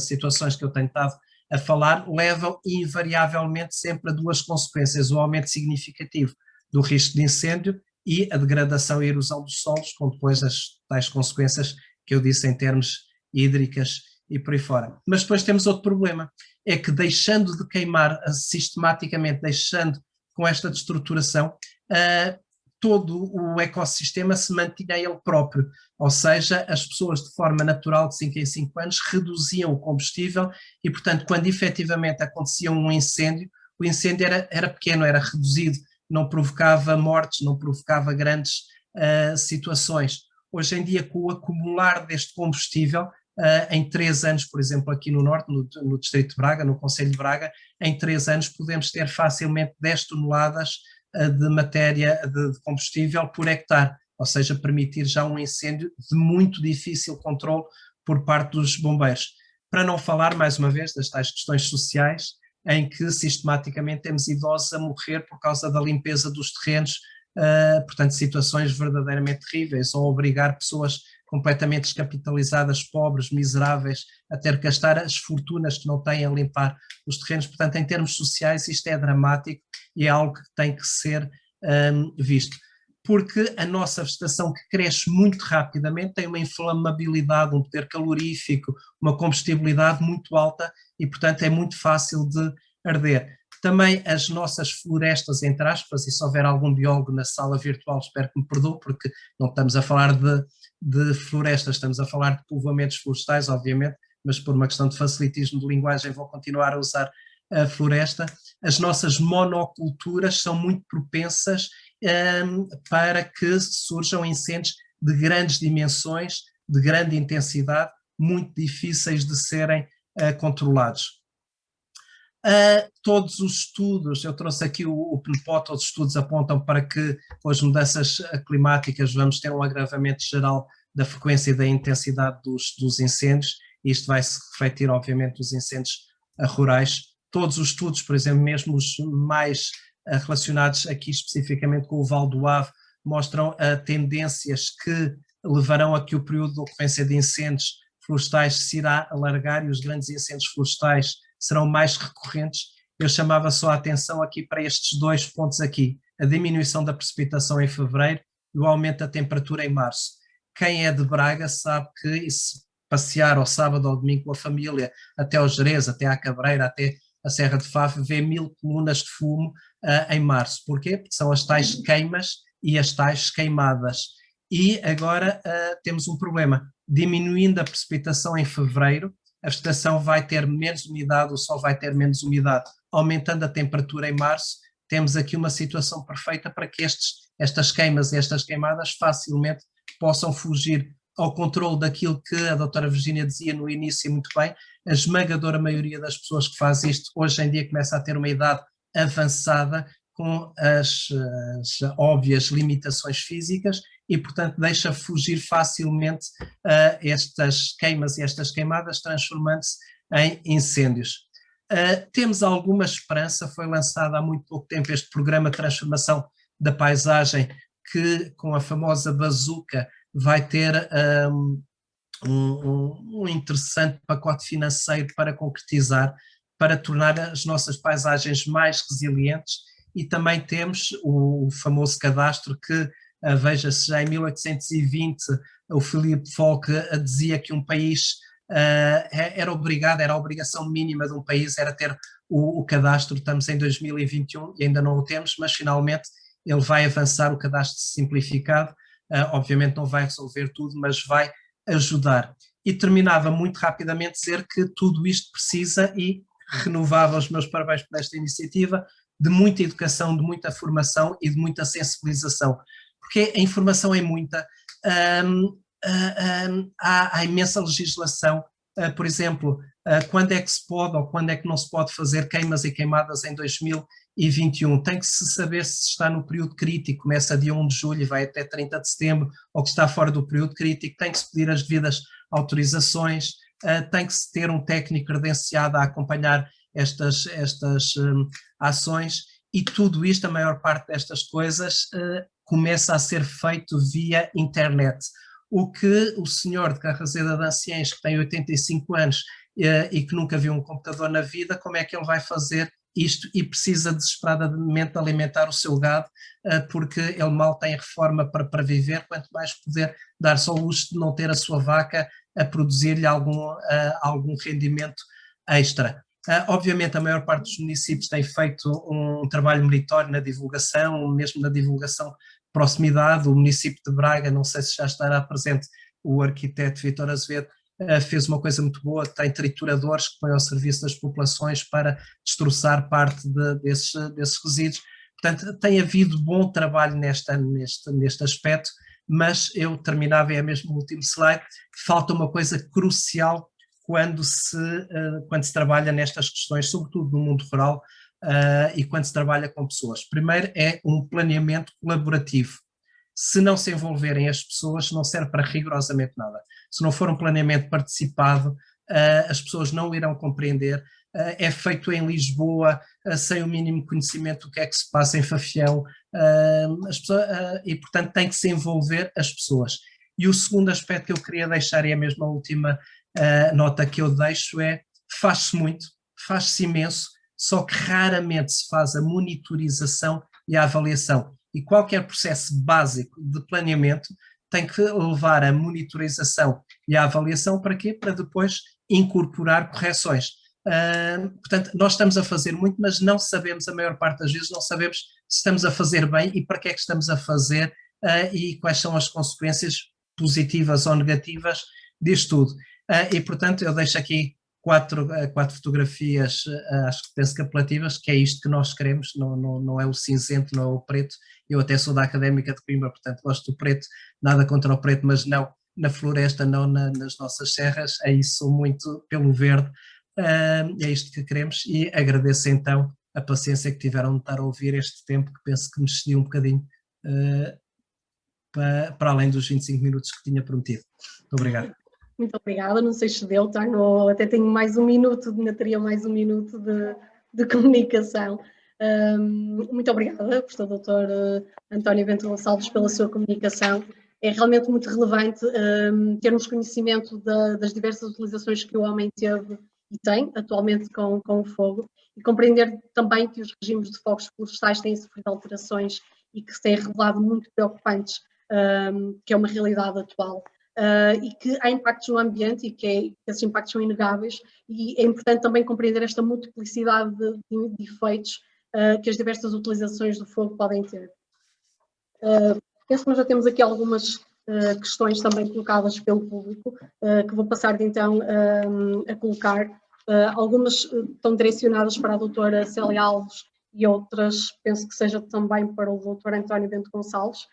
C: situações que eu tenho estado a falar levam invariavelmente sempre a 2 consequências: o aumento significativo do risco de incêndio e a degradação e erosão dos solos, com depois as tais consequências que eu disse em termos hídricas e por aí fora. Mas depois temos outro problema, é que deixando de queimar sistematicamente, deixando com esta destruturação, todo o ecossistema se mantinha ele próprio, ou seja, as pessoas de forma natural de 5 em 5 anos reduziam o combustível e, portanto, quando efetivamente acontecia um incêndio, o incêndio era pequeno, era reduzido, não provocava mortes, não provocava grandes situações. Hoje em dia, com o acumular deste combustível, em 3 anos, por exemplo, aqui no norte, no distrito de Braga, no concelho de Braga, em 3 anos podemos ter facilmente 10 toneladas de matéria de combustível por hectare, ou seja, permitir já um incêndio de muito difícil controle por parte dos bombeiros. Para não falar, mais uma vez, das tais questões sociais, em que sistematicamente temos idosos a morrer por causa da limpeza dos terrenos, portanto situações verdadeiramente terríveis, ou obrigar pessoas completamente descapitalizadas, pobres, miseráveis, a ter que gastar as fortunas que não têm a limpar os terrenos. Portanto, em termos sociais isto é dramático e é algo que tem que ser visto. Porque a nossa vegetação, que cresce muito rapidamente, tem uma inflamabilidade, um poder calorífico, uma combustibilidade muito alta e, portanto, é muito fácil de arder. Também as nossas florestas, entre aspas, e se houver algum biólogo na sala virtual, espero que me perdoe, porque não estamos a falar de florestas, estamos a falar de povoamentos florestais, obviamente, mas por uma questão de facilitismo de linguagem vou continuar a usar floresta, as nossas monoculturas são muito propensas para que surjam incêndios de grandes dimensões, de grande intensidade, muito difíceis de serem controlados. Todos os estudos, eu trouxe aqui o PNPO, todos os estudos apontam para que com as mudanças climáticas vamos ter um agravamento geral da frequência e da intensidade dos incêndios, e isto vai se refletir obviamente nos incêndios rurais. Todos os estudos, por exemplo, mesmo os mais relacionados aqui especificamente com o Val do Ave, mostram tendências que levarão a que o período de ocorrência de incêndios florestais se irá alargar e os grandes incêndios florestais serão mais recorrentes. Eu chamava só a atenção aqui para estes 2 pontos aqui, a diminuição da precipitação em fevereiro e o aumento da temperatura em março. Quem é de Braga sabe que se passear ao sábado ou domingo com a família até ao Gerês, até à Cabreira, até a Serra de Faf, vê 1000 colunas de fumo em março. Porquê? Porque são as tais queimas e as tais queimadas. E agora temos um problema, diminuindo a precipitação em fevereiro, a vegetação vai ter menos umidade, o sol vai ter menos umidade, aumentando a temperatura em março, temos aqui uma situação perfeita para que estas queimas e estas queimadas facilmente possam fugir ao controle daquilo que a doutora Virgínia dizia no início muito bem. A esmagadora maioria das pessoas que faz isto hoje em dia começa a ter uma idade avançada com as óbvias limitações físicas e, portanto, deixa fugir facilmente estas queimas e estas queimadas, transformando-se em incêndios. Temos alguma esperança, foi lançado há muito pouco tempo este programa de transformação da paisagem, que com a famosa bazuca vai ter um interessante pacote financeiro para concretizar, para tornar as nossas paisagens mais resilientes, e também temos o famoso cadastro que, veja-se, já em 1820 o Philippe Falk dizia que um país era a obrigação mínima de um país era ter o cadastro. Estamos em 2021 e ainda não o temos, mas finalmente ele vai avançar, o cadastro simplificado, obviamente não vai resolver tudo, mas vai ajudar. E terminava muito rapidamente dizer que tudo isto precisa, e renovava os meus parabéns por esta iniciativa, de muita educação, de muita formação e de muita sensibilização, porque a informação é muita, há imensa legislação, por exemplo, quando é que se pode ou quando é que não se pode fazer queimas e queimadas em 2021, tem que se saber se está no período crítico, começa dia 1 de julho e vai até 30 de setembro, ou que está fora do período crítico, tem que se pedir as devidas autorizações, tem que se ter um técnico credenciado a acompanhar estas ações, e tudo isto, a maior parte destas coisas, começa a ser feito via internet. O que o senhor de Carraseda de Anciães, que tem 85 anos e que nunca viu um computador na vida, como é que ele vai fazer isto? E precisa desesperadamente alimentar o seu gado, porque ele mal tem reforma para viver, quanto mais poder dar-se ao luxo de não ter a sua vaca a produzir-lhe algum rendimento extra. Obviamente a maior parte dos municípios tem feito um trabalho meritório na divulgação, mesmo na divulgação de proximidade. O município de Braga, não sei se já estará presente, o arquiteto Vítor Azevedo fez uma coisa muito boa, tem trituradores que põem ao serviço das populações para destroçar parte desses resíduos. Portanto, tem havido bom trabalho neste aspecto, mas eu terminava, é mesmo o último slide, falta uma coisa crucial quando se trabalha nestas questões, sobretudo no mundo rural, e quando se trabalha com pessoas. Primeiro é um planeamento colaborativo. Se não se envolverem as pessoas, não serve para rigorosamente nada. Se não for um planeamento participado, as pessoas não irão compreender. É feito em Lisboa, sem o mínimo conhecimento do que é que se passa em Fafião, e portanto tem que se envolver as pessoas. E o segundo aspecto que eu queria deixar, e é mesmo a última nota que eu deixo, é: faz-se muito, faz-se imenso, só que raramente se faz a monitorização e a avaliação. E qualquer processo básico de planeamento tem que levar a monitorização e a avaliação para quê? Para depois incorporar correções. Portanto, nós estamos a fazer muito, mas não sabemos, a maior parte das vezes, não sabemos se estamos a fazer bem e para que é que estamos a fazer, e quais são as consequências positivas ou negativas disto tudo. E, portanto, eu deixo aqui quatro fotografias, acho que penso que apelativas, que é isto que nós queremos, não é o cinzento, não é o preto. Eu até sou da Académica de Coimbra, portanto gosto do preto, nada contra o preto, mas não na floresta, não nas nossas serras, aí sou muito pelo verde, é isto que queremos, e agradeço então a paciência que tiveram de estar a ouvir este tempo, que penso que me excedi um bocadinho, para além dos 25 minutos que tinha prometido. Muito obrigado.
A: Muito obrigada, não sei se deu, até tenho mais um minuto, ainda teria mais um minuto de comunicação. Muito obrigada, professor doutor António Bento Gonçalves, pela sua comunicação. É realmente muito relevante termos conhecimento das diversas utilizações que o homem teve e tem atualmente com o fogo, e compreender também que os regimes de fogos florestais têm sofrido alterações e que se têm revelado muito preocupantes, que é uma realidade atual. E que há impactos no ambiente e que esses impactos são inegáveis, e é importante também compreender esta multiplicidade de efeitos que as diversas utilizações do fogo podem ter. Penso que nós já temos aqui algumas questões também colocadas pelo público, que vou passar então a colocar. Algumas estão direcionadas para a doutora Célia Alves e outras penso que seja também para o doutor António Bento Gonçalves.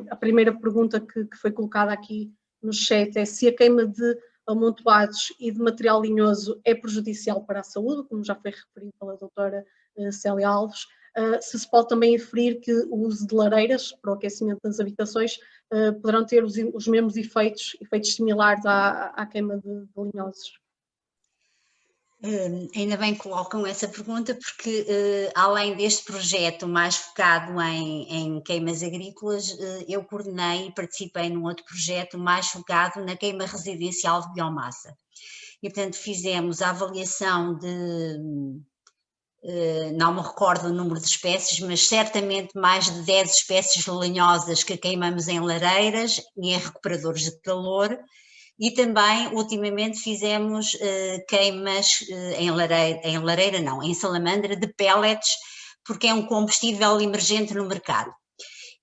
A: A primeira pergunta que foi colocada aqui no chat é se a queima de amontoados e de material linhoso é prejudicial para a saúde, como já foi referido pela doutora Célia Alves. Se pode também inferir que o uso de lareiras para o aquecimento das habitações poderão ter os mesmos efeitos similares à queima de linhosos.
B: Ainda bem que colocam essa pergunta, porque além deste projeto mais focado em queimas agrícolas, eu coordenei e participei num outro projeto mais focado na queima residencial de biomassa. E, portanto, fizemos a avaliação não me recordo o número de espécies, mas certamente mais de 10 espécies lenhosas que queimamos em lareiras e em recuperadores de calor. E também, ultimamente, fizemos queimas em salamandra de pellets, porque é um combustível emergente no mercado.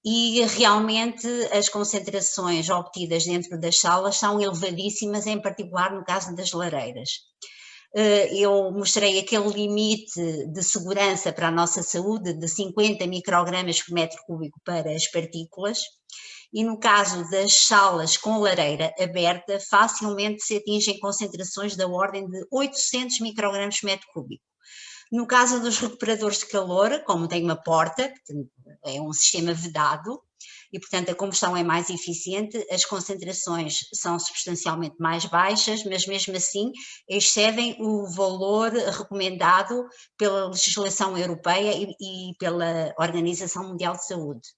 B: E realmente as concentrações obtidas dentro das salas são elevadíssimas, em particular no caso das lareiras. Eu mostrei aquele limite de segurança para a nossa saúde de 50 microgramas por metro cúbico para as partículas. E no caso das salas com lareira aberta, facilmente se atingem concentrações da ordem de 800 microgramas por metro cúbico. No caso dos recuperadores de calor, como tem uma porta, é um sistema vedado, e portanto a combustão é mais eficiente, as concentrações são substancialmente mais baixas, mas mesmo assim excedem o valor recomendado pela legislação europeia e pela Organização Mundial de Saúde.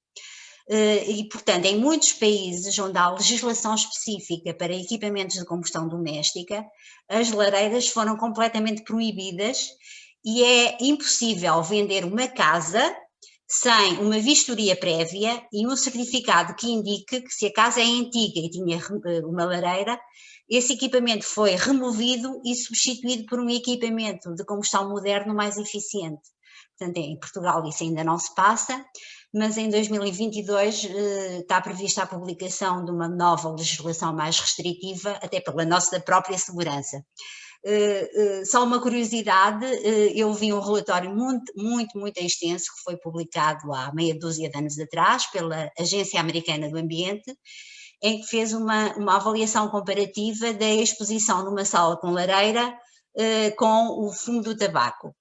B: E, portanto, em muitos países onde há legislação específica para equipamentos de combustão doméstica, as lareiras foram completamente proibidas e é impossível vender uma casa sem uma vistoria prévia e um certificado que indique que se a casa é antiga e tinha uma lareira, esse equipamento foi removido e substituído por um equipamento de combustão moderno mais eficiente. Portanto, em Portugal isso ainda não se passa, mas em 2022 está prevista a publicação de uma nova legislação mais restritiva, até pela nossa própria segurança. Só uma curiosidade, eu vi um relatório muito extenso que foi publicado há meia dúzia de anos atrás pela Agência Americana do Ambiente, em que fez uma avaliação comparativa da exposição numa sala com lareira com o fumo do tabaco.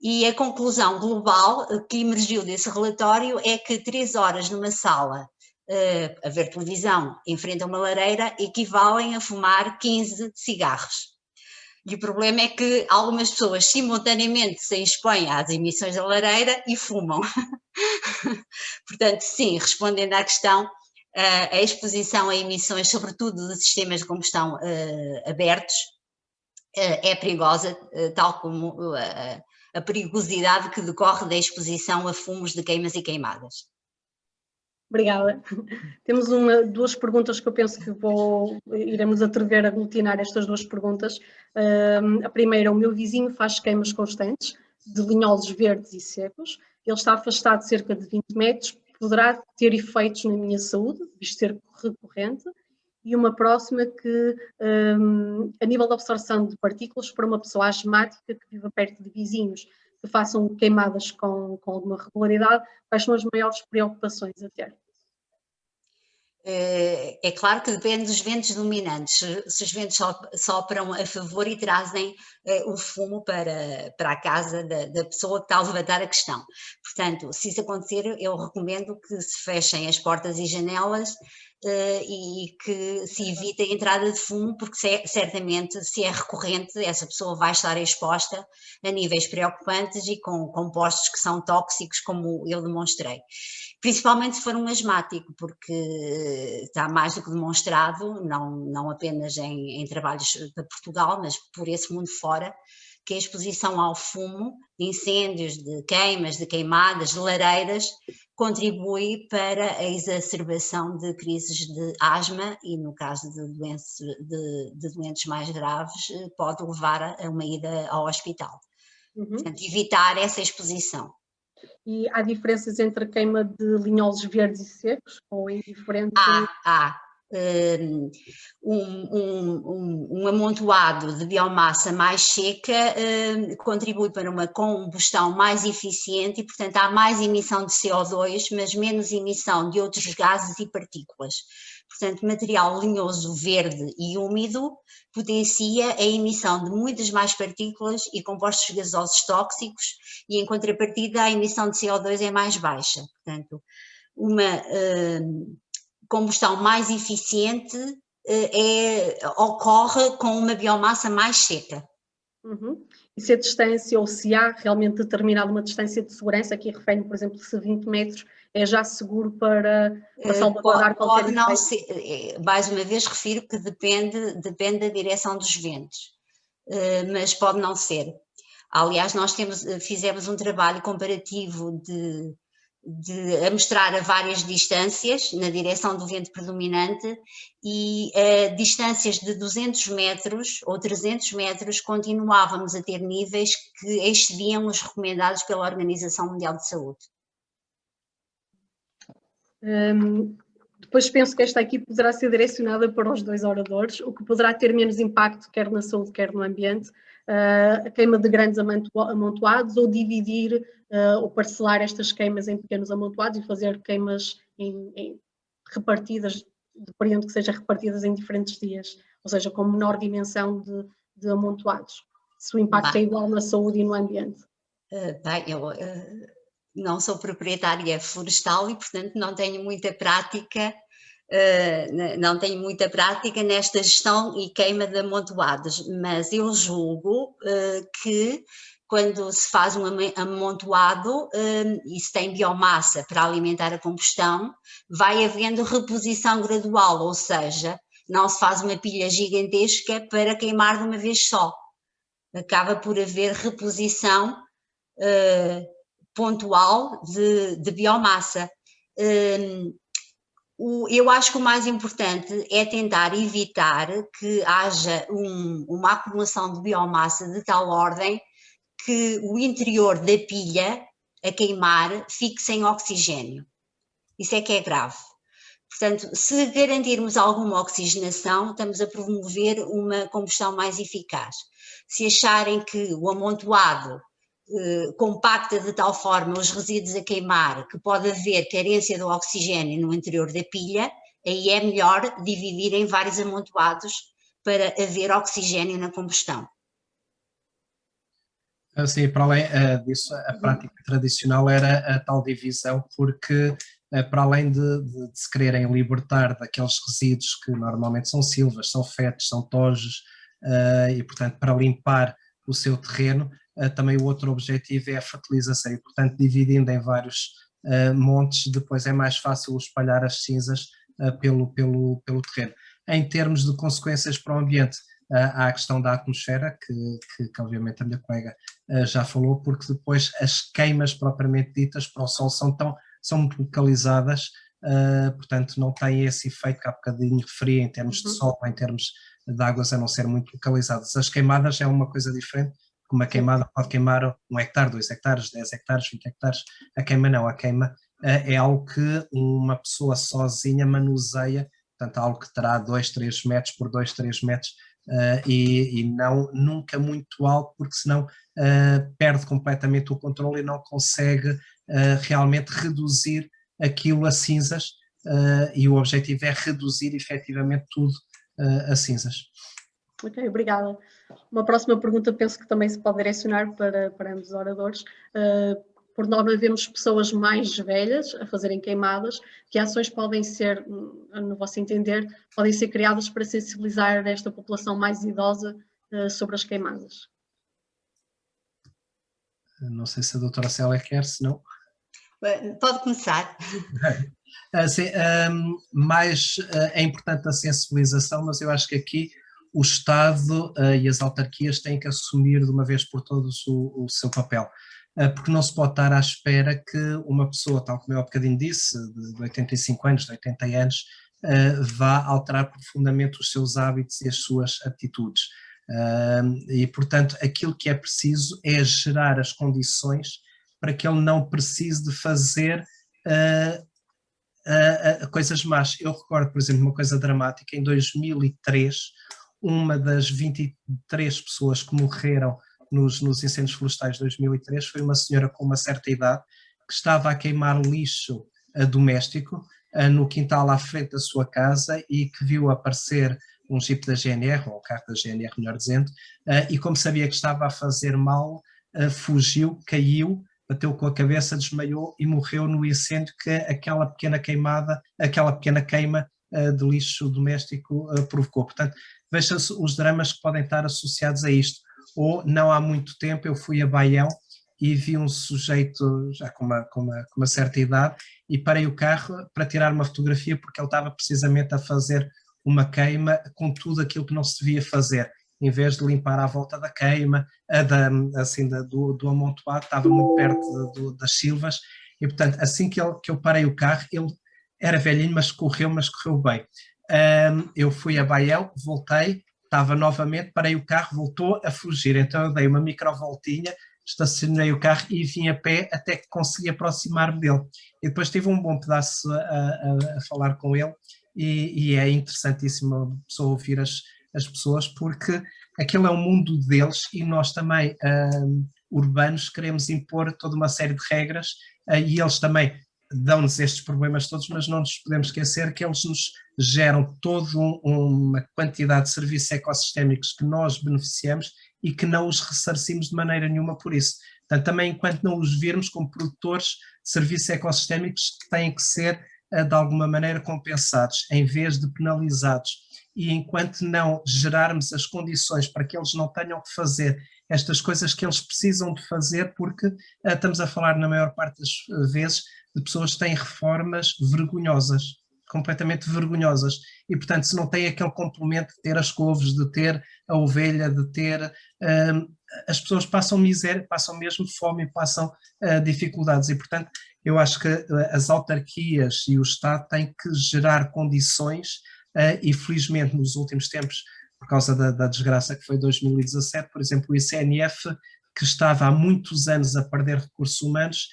B: E a conclusão global que emergiu desse relatório é que 3 horas numa sala a ver televisão em frente a uma lareira equivalem a fumar 15 cigarros. E o problema é que algumas pessoas simultaneamente se expõem às emissões da lareira e fumam. Portanto, sim, respondendo à questão, a exposição a emissões, sobretudo de sistemas de combustão abertos, é perigosa, tal como a perigosidade que decorre da exposição a fumos de queimas e queimadas.
A: Obrigada. Temos duas perguntas que eu penso que iremos atrever a aglutinar estas duas perguntas. A primeira, o meu vizinho faz queimas constantes de linhosos verdes e secos. Ele está afastado de cerca de 20 metros. Poderá ter efeitos na minha saúde, visto ser recorrente? e uma próxima que, a nível da absorção de partículas, para uma pessoa asmática que viva perto de vizinhos que façam queimadas com alguma regularidade, quais são as maiores preocupações a ter?
B: É claro que depende dos ventos dominantes, se os ventos sopram a favor e trazem o fumo para a casa da pessoa que está a levantar a questão. Portanto, se isso acontecer, eu recomendo que se fechem as portas e janelas e que se evite a entrada de fumo, porque certamente, se é recorrente, essa pessoa vai estar exposta a níveis preocupantes e com compostos que são tóxicos, como eu demonstrei. Principalmente se for um asmático, porque está mais do que demonstrado, não apenas em trabalhos de Portugal, mas por esse mundo fora, que a exposição ao fumo, de incêndios, de queimas, de queimadas, de lareiras, contribui para a exacerbação de crises de asma e, no caso de doentes mais graves, pode levar a uma ida ao hospital. Portanto, evitar essa exposição.
A: E há diferenças entre a queima de linhosos verdes e secos? Ou é diferente?
B: Há. Um amontoado de biomassa mais seca contribui para uma combustão mais eficiente e, portanto, há mais emissão de CO2, mas menos emissão de outros gases e partículas. Portanto, material linhoso verde e úmido potencia a emissão de muitas mais partículas e compostos gasosos tóxicos e, em contrapartida, a emissão de CO2 é mais baixa. Portanto, uma combustão mais eficiente ocorre com uma biomassa mais seca.
A: E se a distância, ou se há realmente determinada uma distância de segurança, aqui refere, por exemplo, se 20 metros é já seguro para salvaguardar qualquer efeito? Pode não
B: ser, mais uma vez refiro que depende da direção dos ventos, mas pode não ser. Aliás, nós fizemos um trabalho comparativo a mostrar a várias distâncias na direção do vento predominante e distâncias de 200 metros ou 300 metros continuávamos a ter níveis que excediam os recomendados pela Organização Mundial de Saúde.
A: Depois penso que esta aqui poderá ser direcionada para os dois oradores, o que poderá ter menos impacto quer na saúde, quer no ambiente, a queima de grandes amontoados ou dividir ou parcelar estas queimas em pequenos amontoados e fazer queimas repartidas, dependendo que sejam repartidas em diferentes dias, ou seja, com menor dimensão de amontoados, se o impacto é igual na saúde e no ambiente.
B: Bem, eu não sou proprietária florestal e, portanto, não tenho muita prática nesta gestão e queima de amontoados, mas eu julgo que quando se faz um amontoado e se tem biomassa para alimentar a combustão, vai havendo reposição gradual, ou seja, não se faz uma pilha gigantesca para queimar de uma vez só. Acaba por haver reposição pontual de biomassa. Eu acho que o mais importante é tentar evitar que haja uma acumulação de biomassa de tal ordem que o interior da pilha a queimar fique sem oxigênio. Isso é que é grave. Portanto, se garantirmos alguma oxigenação, estamos a promover uma combustão mais eficaz. Se acharem que o amontoado compacta de tal forma os resíduos a queimar que pode haver carência de oxigênio no interior da pilha, aí é melhor dividir em vários amontoados para haver oxigênio na combustão.
C: Sim, para além disso, a prática tradicional era a tal divisão, porque para além de se quererem libertar daqueles resíduos que normalmente são silvas, são fetos, são tojos, e portanto para limpar o seu terreno, também o outro objetivo é a fertilização e portanto dividindo em vários montes, depois é mais fácil espalhar as cinzas pelo terreno. Em termos de consequências para o ambiente, há a questão da atmosfera, que obviamente a minha colega já falou, porque depois as queimas propriamente ditas para o sol são muito localizadas, portanto não têm esse efeito que há bocadinho referia em termos de sol, em termos de águas a não ser muito localizadas. As queimadas é uma coisa diferente, uma queimada pode queimar 1 hectare, 2 hectares, 10 hectares, 20 hectares, a queima não, a queima é algo que uma pessoa sozinha manuseia portanto algo que terá 2, 3 metros por 2, 3 metros, e não nunca muito alto, porque senão perde completamente o controle e não consegue realmente reduzir aquilo a cinzas, e o objetivo é reduzir efetivamente tudo a cinzas.
A: Ok, obrigada. Uma próxima pergunta penso que também se pode direcionar para ambos os oradores. Por norma, vemos pessoas mais velhas a fazerem queimadas. Que ações podem ser, no vosso entender, podem ser criadas para sensibilizar esta população mais idosa sobre as queimadas?
C: Não sei se a doutora Célia quer, se não...
B: Pode começar.
C: Sim, mais é importante a sensibilização, mas eu acho que aqui o Estado e as autarquias têm que assumir de uma vez por todas o seu papel, porque não se pode estar à espera que uma pessoa, tal como eu há bocadinho disse, de 85 anos, de 80 anos, vá alterar profundamente os seus hábitos e as suas atitudes. E, portanto, aquilo que é preciso é gerar as condições para que ele não precise de fazer coisas más. Eu recordo, por exemplo, uma coisa dramática. Em 2003, uma das 23 pessoas que morreram nos incêndios florestais de 2003 foi uma senhora com uma certa idade que estava a queimar lixo doméstico no quintal à frente da sua casa, e que viu aparecer um Jeep da GNR, ou um carro da GNR, melhor dizendo, e como sabia que estava a fazer mal, fugiu, caiu, bateu com a cabeça, desmaiou e morreu no incêndio que aquela pequena queima de lixo doméstico provocou. Portanto, veja-se os dramas que podem estar associados a isto. Ou, não há muito tempo, eu fui a Baião e vi um sujeito já com uma certa idade, e parei o carro para tirar uma fotografia, porque ele estava precisamente a fazer uma queima com tudo aquilo que não se devia fazer. Em vez de limpar à volta da queima, do amontoado, estava muito perto das silvas, e portanto, assim que eu parei o carro, ele era velhinho, mas correu bem. Eu fui a Baião, voltei, estava novamente, parei o carro, voltou a fugir, então eu dei uma microvoltinha, estacionei o carro e vim a pé até que consegui aproximar-me dele. E depois tive um bom pedaço a falar com ele, e é interessantíssimo a pessoa ouvir as pessoas, porque aquele é o mundo deles, e nós também, urbanos, queremos impor toda uma série de regras, e eles também dão-nos estes problemas todos, mas não nos podemos esquecer que eles nos geram toda uma quantidade de serviços ecossistémicos que nós beneficiamos e que não os ressarcimos de maneira nenhuma por isso. Portanto, também enquanto não os virmos como produtores de serviços ecossistémicos, que têm que ser de alguma maneira compensados, em vez de penalizados, e enquanto não gerarmos as condições para que eles não tenham que fazer estas coisas que eles precisam de fazer, porque estamos a falar, na maior parte das vezes, de pessoas que têm reformas vergonhosas, completamente vergonhosas, e portanto, se não tem aquele complemento de ter as couves, de ter a ovelha, de ter... as pessoas passam miséria, passam mesmo fome, passam dificuldades, e portanto eu acho que as autarquias e o Estado têm que gerar condições, e felizmente nos últimos tempos, por causa da desgraça que foi 2017, por exemplo, o ICNF, que estava há muitos anos a perder recursos humanos,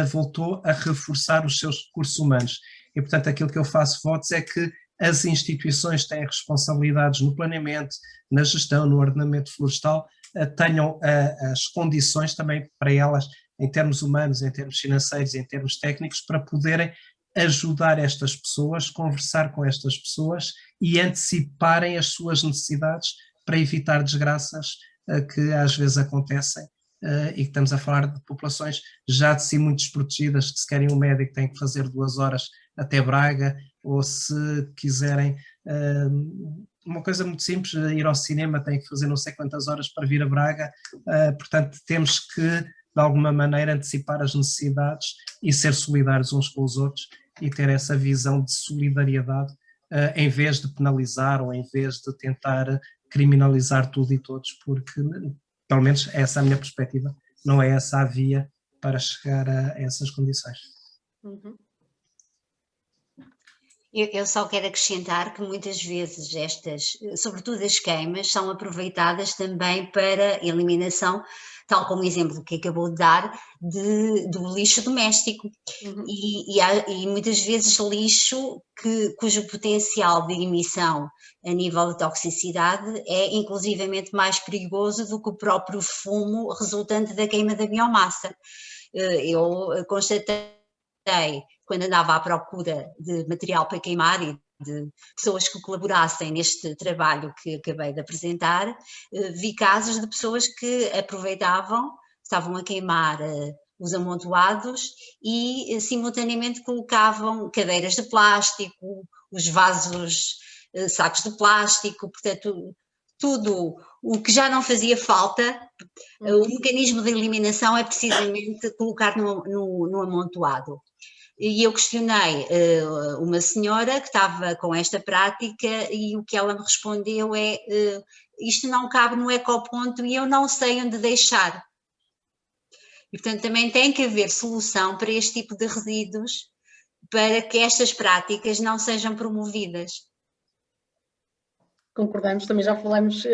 C: voltou a reforçar os seus recursos humanos. E, portanto, aquilo que eu faço votos é que as instituições têm responsabilidades no planeamento, na gestão, no ordenamento florestal, tenham as condições também para elas, em termos humanos, em termos financeiros, em termos técnicos, para poderem ajudar estas pessoas, conversar com estas pessoas e anteciparem as suas necessidades para evitar desgraças que às vezes acontecem, e que estamos a falar de populações já de si muito desprotegidas, que se querem um médico têm que fazer 2 horas até Braga, ou se quiserem uma coisa muito simples, ir ao cinema têm que fazer não sei quantas horas para vir a Braga, portanto temos que de alguma maneira antecipar as necessidades e ser solidários uns com os outros e ter essa visão de solidariedade, em vez de penalizar ou em vez de tentar criminalizar tudo e todos, porque, pelo menos essa é a minha perspectiva, não é essa a via para chegar a essas condições.
A: Uhum.
B: Eu só quero acrescentar que muitas vezes estas, sobretudo as queimas, são aproveitadas também para eliminação tal como o exemplo que acabou de dar do lixo doméstico. E muitas vezes lixo cujo potencial de emissão a nível de toxicidade é inclusivamente mais perigoso do que o próprio fumo resultante da queima da biomassa. Eu constatei, quando andava à procura de material para queimar e de pessoas que colaborassem neste trabalho que acabei de apresentar, vi casos de pessoas que aproveitavam, estavam a queimar os amontoados e simultaneamente colocavam cadeiras de plástico, os vasos, sacos de plástico, portanto, tudo o que já não fazia falta. O mecanismo de eliminação é precisamente colocar no amontoado. E eu questionei uma senhora que estava com esta prática e o que ela me respondeu é isto não cabe no ecoponto e eu não sei onde deixar. E, portanto, também tem que haver solução para este tipo de resíduos para que estas práticas não sejam promovidas.
A: Concordamos, também já falamos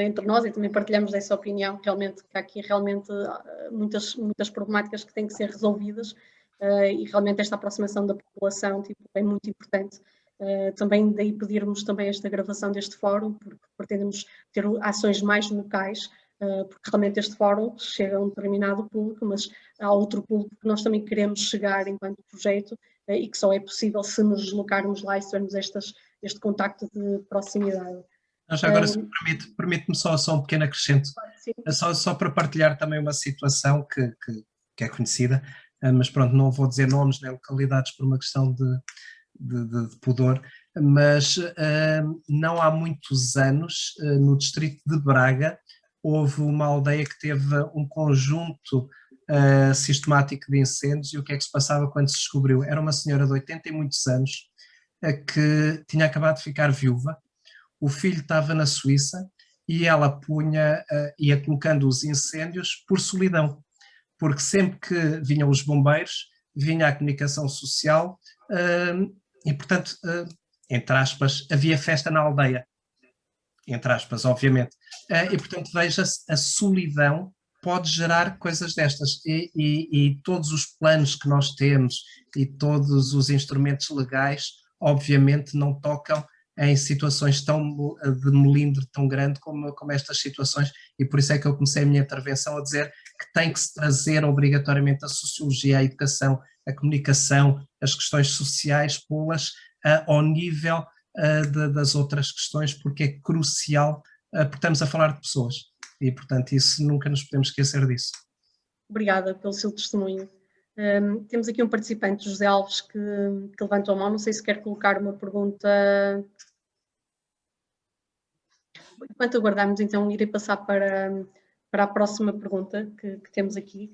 A: entre nós e também partilhamos dessa opinião, realmente, que há aqui realmente muitas problemáticas que têm que ser resolvidas e realmente esta aproximação da população é muito importante. Também daí pedirmos também esta gravação deste fórum, porque pretendemos ter ações mais locais, porque realmente este fórum chega a um determinado público, mas há outro público que nós também queremos chegar enquanto projeto e que só é possível se nos deslocarmos lá e se tivermos este contacto de proximidade.
C: Já agora, se me permite-me só um pequeno acrescento, só para partilhar também uma situação que é conhecida, mas pronto, não vou dizer nomes nem localidades por uma questão de pudor, mas não há muitos anos, no distrito de Braga, houve uma aldeia que teve um conjunto sistemático de incêndios. E o que é que se passava quando se descobriu? Era uma senhora de 80 e muitos anos que tinha acabado de ficar viúva, o filho estava na Suíça e ela ia colocando os incêndios por solidão, porque sempre que vinham os bombeiros, vinha a comunicação social e, portanto, entre aspas, havia festa na aldeia, entre aspas, obviamente. E, portanto, veja-se, a solidão pode gerar coisas destas e todos os planos que nós temos e todos os instrumentos legais, obviamente, não tocam em situações de melindre tão grande como estas situações, e por isso é que eu comecei a minha intervenção a dizer que tem que se trazer obrigatoriamente a sociologia, a educação, a comunicação, as questões sociais, pô-las ao nível das outras questões, porque é crucial, porque estamos a falar de pessoas, e portanto isso nunca nos podemos esquecer disso.
A: Obrigada pelo seu testemunho. Temos aqui um participante, José Alves, que levantou a mão, não sei se quer colocar uma pergunta. Enquanto aguardamos, então, irei passar para a próxima pergunta que temos aqui.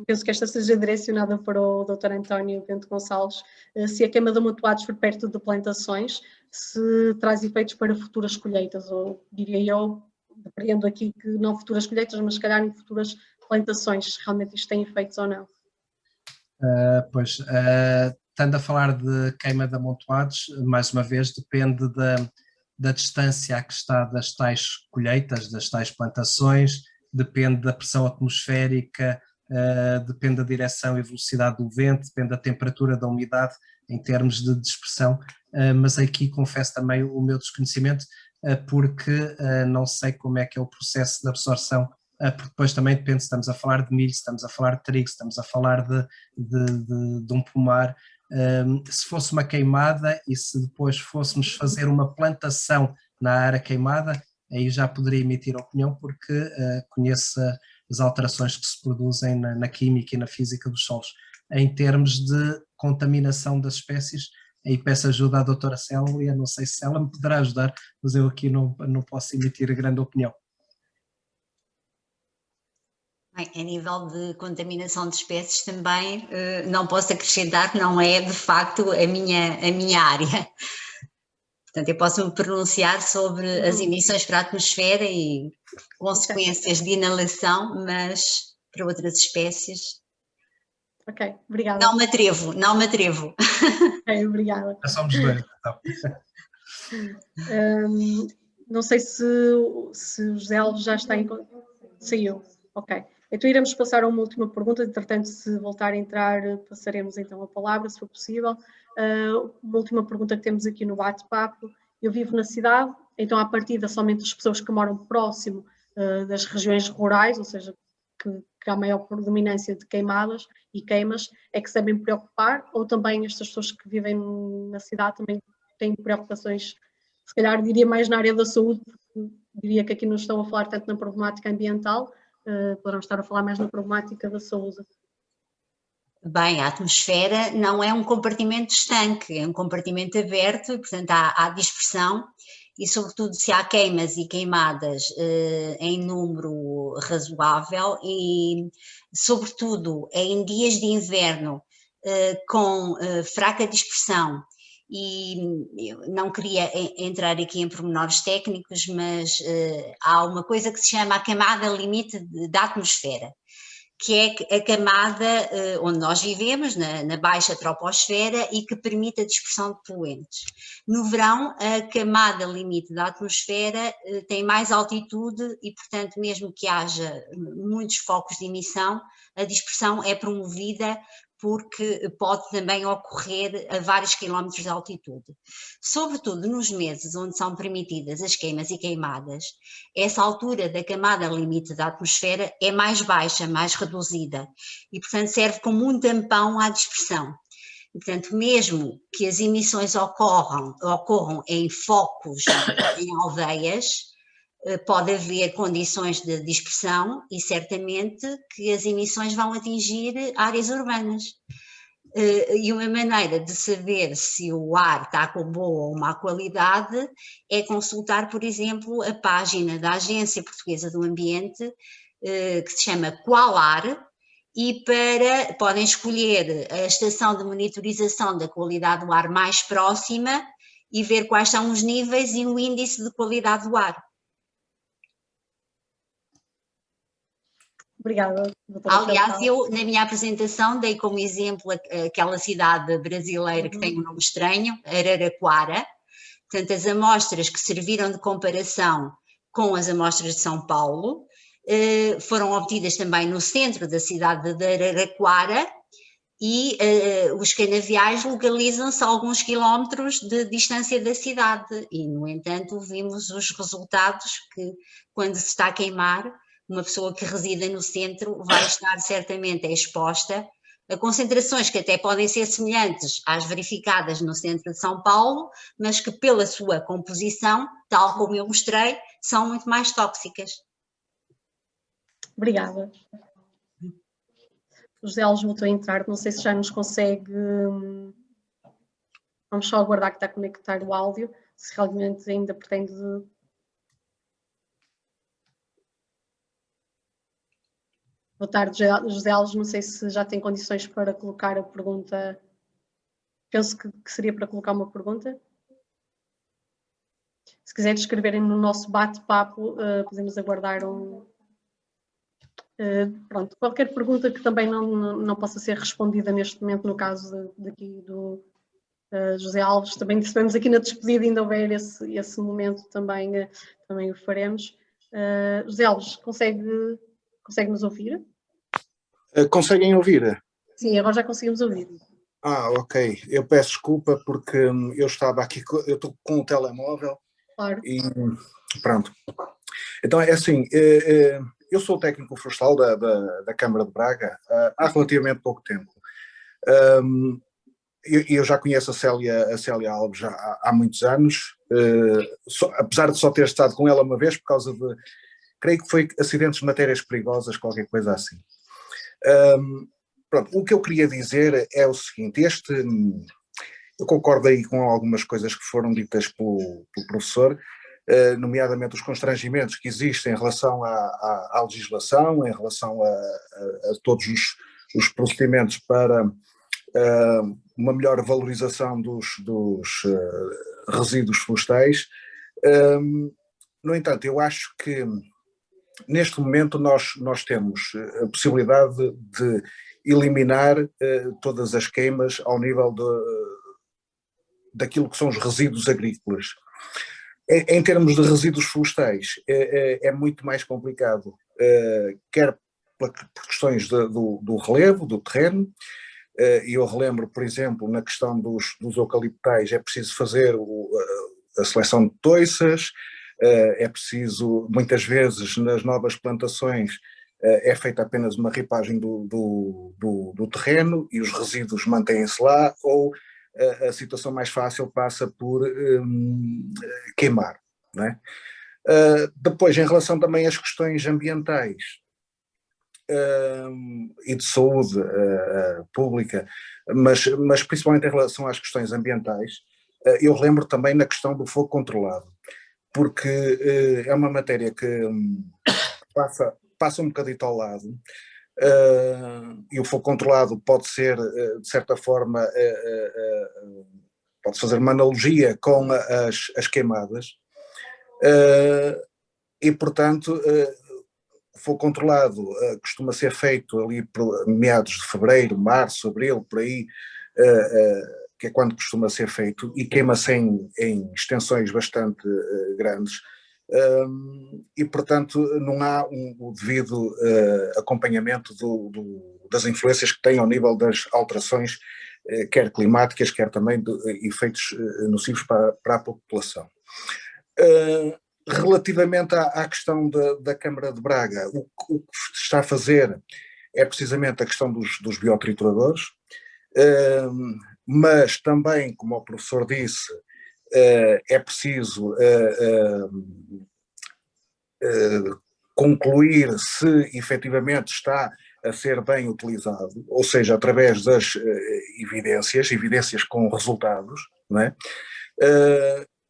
A: Penso que esta seja direcionada para o Dr. António Bento Gonçalves. Se a queima de amontoados for perto de plantações, se traz efeitos para futuras colheitas, ou diria eu, depreendo aqui que não futuras colheitas, mas se calhar em futuras plantações, se realmente isto tem efeitos ou não.
C: Estando a falar de queima de amontoados, mais uma vez, depende da distância a que está das tais colheitas, das tais plantações, depende da pressão atmosférica, depende da direção e velocidade do vento, depende da temperatura, da umidade, em termos de dispersão, mas aqui confesso também o meu desconhecimento, porque não sei como é que é o processo de absorção, porque depois também depende se estamos a falar de milho, se estamos a falar de trigo, se estamos a falar de um pomar. Se fosse uma queimada e se depois fôssemos fazer uma plantação na área queimada, aí já poderia emitir opinião, porque conheço as alterações que se produzem na química e na física dos solos. Em termos de contaminação das espécies, aí peço ajuda à doutora Célia, não sei se ela me poderá ajudar, mas eu aqui não posso emitir grande opinião.
B: Bem, a nível de contaminação de espécies também não posso acrescentar, não é de facto a minha área. Portanto, eu posso me pronunciar sobre as emissões para a atmosfera e consequências de inalação, mas para outras espécies...
A: Ok, obrigada.
B: Não me atrevo.
A: Ok, obrigada.
C: Já somos dois, então.
A: Não sei se o José Alves já está em... Saiu. Ok. Então iremos passar a uma última pergunta, entretanto, se voltar a entrar, passaremos então a palavra, se for possível. Uma última pergunta que temos aqui no bate-papo. Eu vivo na cidade, então à partida somente as pessoas que moram próximo das regiões rurais, ou seja, que há maior predominância de queimadas e queimas, é que se devem preocupar, ou também estas pessoas que vivem na cidade também têm preocupações, se calhar diria mais na área da saúde, porque diria que aqui não estão a falar tanto na problemática ambiental, poderão estar a falar mais na problemática da saúde.
B: Bem, a atmosfera não é um compartimento estanque, é um compartimento aberto, e, portanto há dispersão, e sobretudo se há queimas e queimadas em número razoável, e sobretudo em dias de inverno com fraca dispersão, e eu não queria entrar aqui em pormenores técnicos, mas há uma coisa que se chama a camada limite da atmosfera, que é a camada onde nós vivemos, na baixa troposfera, e que permite a dispersão de poluentes. No verão, a camada limite da atmosfera tem mais altitude e, portanto, mesmo que haja muitos focos de emissão, a dispersão é promovida porque pode também ocorrer a vários quilómetros de altitude. Sobretudo nos meses onde são permitidas as queimas e queimadas, essa altura da camada limite da atmosfera é mais baixa, mais reduzida, e portanto serve como um tampão à dispersão. E, portanto, mesmo que as emissões ocorram em focos, em aldeias, pode haver condições de dispersão e certamente que as emissões vão atingir áreas urbanas. E uma maneira de saber se o ar está com boa ou má qualidade é consultar, por exemplo, a página da Agência Portuguesa do Ambiente, que se chama Qualar, e podem escolher a estação de monitorização da qualidade do ar mais próxima e ver quais são os níveis e o índice de qualidade do ar.
A: Obrigada, doutora.
B: Aliás, eu na minha apresentação dei como exemplo aquela cidade brasileira que tem um nome estranho, Araraquara. Portanto, as amostras que serviram de comparação com as amostras de São Paulo foram obtidas também no centro da cidade de Araraquara, e os canaviais localizam-se a alguns quilómetros de distância da cidade, e no entanto vimos os resultados que, quando se está a queimar, uma pessoa que resida no centro vai estar certamente exposta a concentrações que até podem ser semelhantes às verificadas no centro de São Paulo, mas que pela sua composição, tal como eu mostrei, são muito mais tóxicas.
A: Obrigada. O José Alves voltou a entrar, não sei se já nos consegue... Vamos só aguardar que está a conectar o áudio, se realmente ainda pretende... Boa tarde, José Alves, não sei se já tem condições para colocar a pergunta. Penso que seria para colocar uma pergunta. Se quiserem escreverem no nosso bate-papo, podemos aguardar pronto, qualquer pergunta que também não possa ser respondida neste momento, no caso daqui do José Alves, também recebemos aqui na despedida, ainda houver esse momento, também o faremos. José Alves, consegue-nos ouvir?
D: Conseguem ouvir?
A: Sim, agora já conseguimos ouvir.
D: Ok. Eu peço desculpa porque eu estava aqui, eu estou com o telemóvel.
A: Claro.
D: E pronto. Então é assim, eu sou técnico florestal da Câmara de Braga há relativamente pouco tempo. Eu já conheço a Célia Alves há muitos anos, apesar de só ter estado com ela uma vez por causa de, creio que foi acidentes de matérias perigosas, qualquer coisa assim. Pronto, o que eu queria dizer é o seguinte, eu concordo aí com algumas coisas que foram ditas pelo professor, nomeadamente os constrangimentos que existem em relação à legislação, em relação a todos os procedimentos para uma melhor valorização dos resíduos florestais. No entanto, eu acho que neste momento nós temos a possibilidade de eliminar todas as queimas ao nível daquilo que são os resíduos agrícolas. Em termos de resíduos florestais, é muito mais complicado, quer por questões do relevo, do terreno. E eu relembro, por exemplo, na questão dos eucaliptais, é preciso fazer a seleção de toiças, é preciso, muitas vezes, nas novas plantações, é feita apenas uma ripagem do terreno e os resíduos mantêm-se lá, ou a situação mais fácil passa por queimar, não é? Depois, em relação também às questões ambientais e de saúde pública, mas principalmente em relação às questões ambientais, eu lembro também na questão do fogo controlado, porque é uma matéria que passa um bocadito ao lado, e o fogo controlado pode ser, de certa forma, pode fazer uma analogia com as queimadas, e portanto o fogo controlado costuma ser feito ali por meados de fevereiro, março, abril, por aí, que é quando costuma ser feito, e queima-se em extensões bastante grandes, e portanto não há o devido acompanhamento das influências que tem ao nível das alterações, quer climáticas, quer também de efeitos nocivos para a população. Relativamente à questão da Câmara de Braga, o que está a fazer é precisamente a questão dos biotrituradores, mas também, como o professor disse, é preciso concluir se efetivamente está a ser bem utilizado, ou seja, através das evidências com resultados, não é?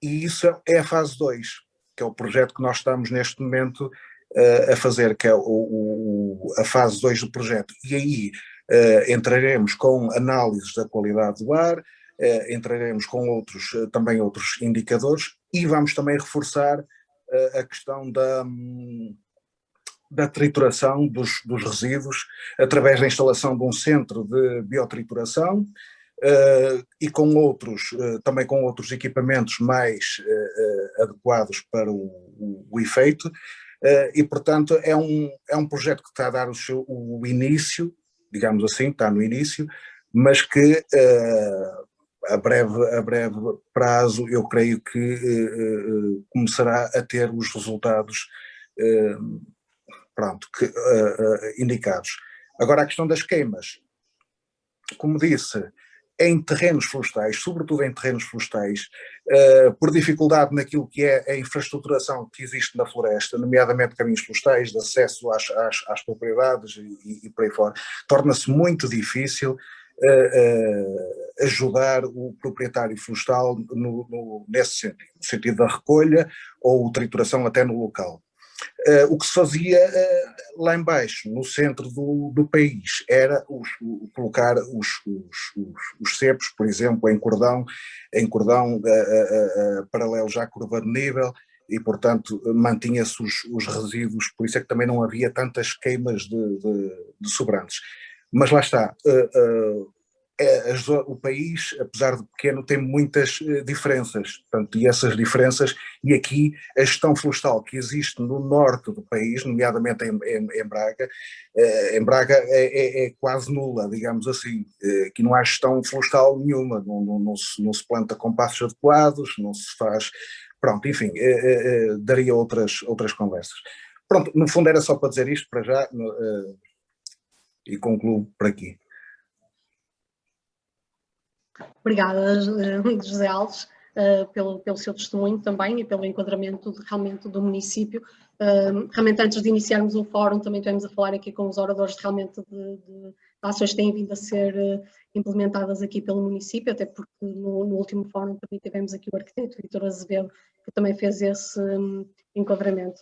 D: E isso é a fase 2, que é o projeto que nós estamos neste momento a fazer, que é a fase 2 do projeto. E aí entraremos com análises da qualidade do ar, entraremos com também outros indicadores, e vamos também reforçar a questão da trituração dos resíduos através da instalação de um centro de biotrituração, e também com outros equipamentos mais adequados para o efeito, e portanto é um projeto que está a dar o início, digamos assim, está no início, mas que a breve prazo eu creio que começará a ter os resultados indicados. Agora, a questão das queimas, como disse, em terrenos florestais, sobretudo em terrenos florestais, por dificuldade naquilo que é a infraestruturação que existe na floresta, nomeadamente caminhos florestais, de acesso às propriedades e por aí fora, torna-se muito difícil ajudar o proprietário florestal nesse sentido, no sentido da recolha ou trituração até no local. O que se fazia lá em baixo, no centro do país, era colocar os cepos, por exemplo, em cordão paralelos à curva de nível, e portanto mantinha-se os resíduos, por isso é que também não havia tantas queimas de sobrantes. Mas lá está, o país, apesar de pequeno, tem muitas diferenças, portanto, e essas diferenças, e aqui a gestão florestal que existe no norte do país, nomeadamente em Braga, é quase nula, digamos assim. Aqui não há gestão florestal nenhuma, não se planta com passos adequados, não se faz, pronto, enfim, daria outras conversas. Pronto, no fundo era só para dizer isto para já, e concluo por aqui.
A: Obrigada, José Alves, pelo seu testemunho também e pelo enquadramento realmente do município. Realmente, antes de iniciarmos o fórum, também estivemos a falar aqui com os oradores realmente de ações que têm vindo a ser implementadas aqui pelo município, até porque no último fórum também tivemos aqui o arquiteto Vítor Azevedo, que também fez esse enquadramento.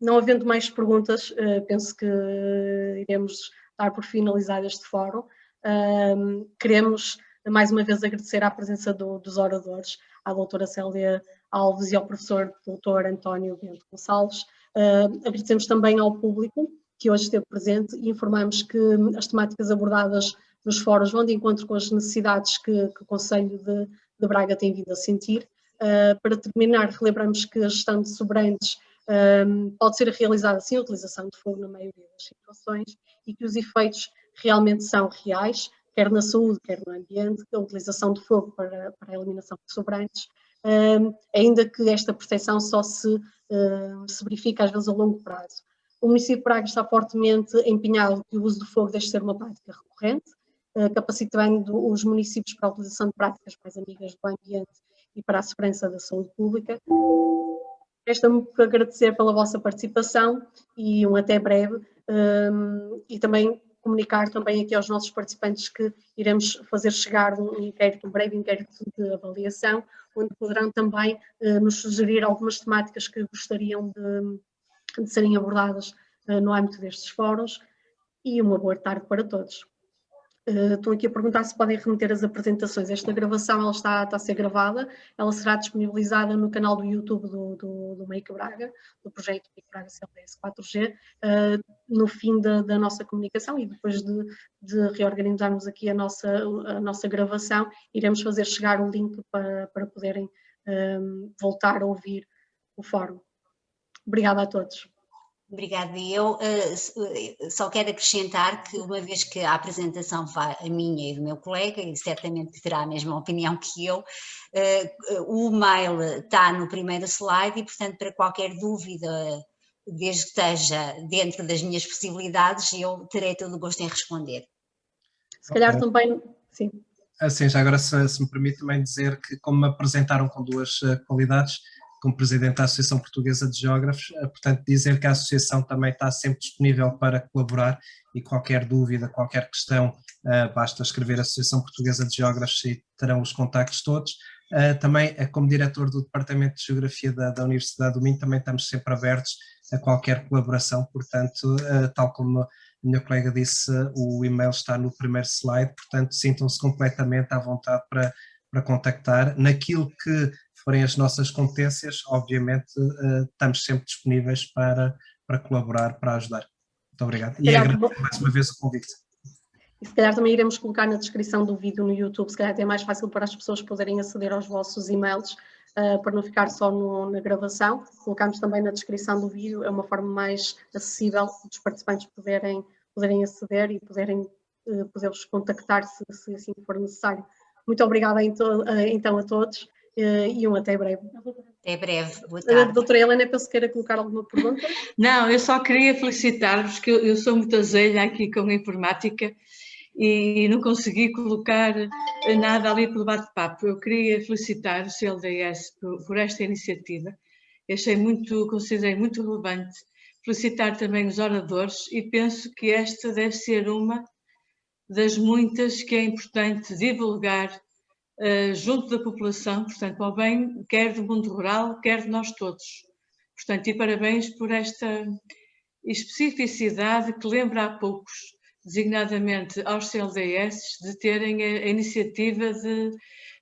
A: Não havendo mais perguntas, penso que iremos dar por finalizado este fórum. Queremos mais uma vez agradecer a presença dos oradores, à doutora Célia Alves e ao professor doutor António Bento Gonçalves. Agradecemos também ao público que hoje esteve presente e informamos que as temáticas abordadas nos fóruns vão de encontro com as necessidades que o Concelho de Braga tem vindo a sentir. Para terminar, relembramos que a gestão de sobrantes pode ser realizada sem utilização de fogo na maioria das situações e que os efeitos realmente são reais, quer na saúde, quer no ambiente, a utilização de fogo para a eliminação de sobrantes, ainda que esta percepção só se verifica às vezes a longo prazo. O município de Braga está fortemente empenhado que o uso do fogo deixe de ser uma prática recorrente, capacitando os municípios para a utilização de práticas mais amigas do ambiente e para a segurança da saúde pública. Resta-me por agradecer pela vossa participação e um até breve, e também comunicar também aqui aos nossos participantes que iremos fazer chegar um breve inquérito de avaliação, onde poderão também nos sugerir algumas temáticas que gostariam de serem abordadas no âmbito destes fóruns, e uma boa tarde para todos. Estou aqui a perguntar se podem remeter as apresentações. Esta gravação ela está a ser gravada, ela será disponibilizada no canal do YouTube do Make Braga, do projeto Make Braga CLDS 4G, no fim da nossa comunicação, e depois de reorganizarmos aqui a nossa gravação, iremos fazer chegar o link para poderem voltar a ouvir o fórum. Obrigada a todos.
B: Obrigada. Eu só quero acrescentar que, uma vez que a apresentação foi a minha e do meu colega, e certamente terá a mesma opinião que eu, o mail está no primeiro slide e, portanto, para qualquer dúvida, desde que esteja dentro das minhas possibilidades, eu terei todo o gosto em responder.
A: Se calhar também, sim.
C: Assim, já agora se me permite também dizer que, como me apresentaram com duas qualidades, como Presidente da Associação Portuguesa de Geógrafos, portanto dizer que a Associação também está sempre disponível para colaborar, e qualquer dúvida, qualquer questão, basta escrever Associação Portuguesa de Geógrafos e terão os contactos todos. Também, como diretor do Departamento de Geografia da Universidade do Minho, também estamos sempre abertos a qualquer colaboração, portanto, tal como a minha colega disse, o e-mail está no primeiro slide, portanto sintam-se completamente à vontade para contactar. Naquilo que forem as nossas competências, obviamente estamos sempre disponíveis para colaborar, para ajudar. Muito obrigado. E agradeço mais uma vez o convite.
A: E se calhar também iremos colocar na descrição do vídeo no YouTube, se calhar até é mais fácil para as pessoas poderem aceder aos vossos e-mails, para não ficar só na gravação. Colocamos também na descrição do vídeo, é uma forma mais acessível dos participantes poderem aceder e poder-vos contactar se assim for necessário. Muito obrigada então a todos e até breve.
B: Até breve, boa tarde.
A: Doutora Helena, penso que queira colocar alguma pergunta?
E: Não, eu só queria felicitar-vos, que eu sou muito azelha aqui com a informática e não consegui colocar nada ali pelo bate-papo. Eu queria felicitar o CLDS por esta iniciativa, considerei muito relevante. Felicitar também os oradores e penso que esta deve ser uma das muitas que é importante divulgar junto da população, portanto, para o bem quer do mundo rural, quer de nós todos. Portanto, e parabéns por esta especificidade que lembra a poucos, designadamente aos CLDS, de terem a iniciativa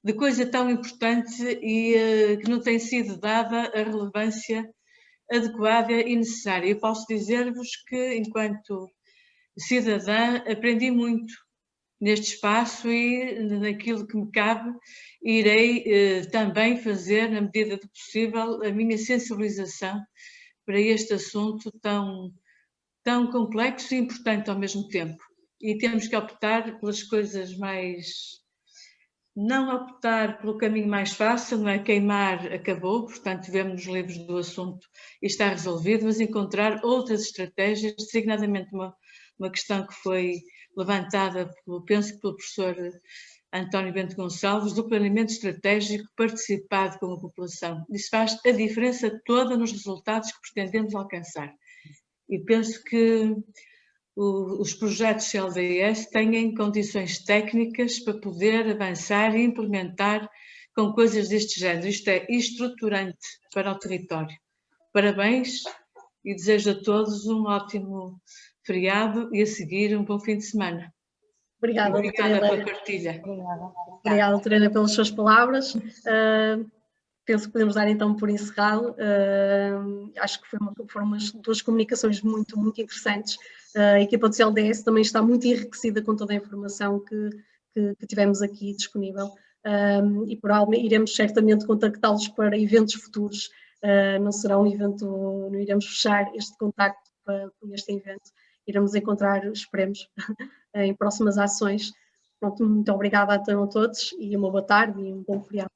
E: de coisa tão importante e que não tem sido dada a relevância adequada e necessária. Eu posso dizer-vos que, enquanto cidadã, aprendi muito neste espaço e naquilo que me cabe, irei também fazer, na medida do possível, a minha sensibilização para este assunto tão complexo e importante ao mesmo tempo. E temos que optar pelas coisas não optar pelo caminho mais fácil, não é? Queimar acabou, portanto vemos nos livros do assunto e está resolvido, mas encontrar outras estratégias, designadamente uma questão que foi levantada, penso que pelo professor António Bento Gonçalves, do planeamento estratégico participado com a população. Isso faz a diferença toda nos resultados que pretendemos alcançar. E penso que os projetos CLDS têm condições técnicas para poder avançar e implementar com coisas deste género. Isto é estruturante para o território. Parabéns e desejo a todos um ótimo feriado e a seguir um bom fim de semana.
A: Obrigada
E: pela partilha.
A: Obrigada, doutora Helena, pelas suas palavras. Penso que podemos dar então por encerrado. Acho que foram duas comunicações muito, muito interessantes. A equipa do CLDS também está muito enriquecida com toda a informação que tivemos aqui disponível. E por algo iremos certamente contactá-los para eventos futuros não será um evento, não iremos fechar este contacto por este evento, iremos encontrar, esperemos, em próximas ações. Pronto, muito obrigada a todos e uma boa tarde e um bom feriado.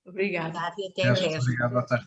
E: Obrigada.
B: Obrigada e até breve.
C: Obrigado, boa tarde.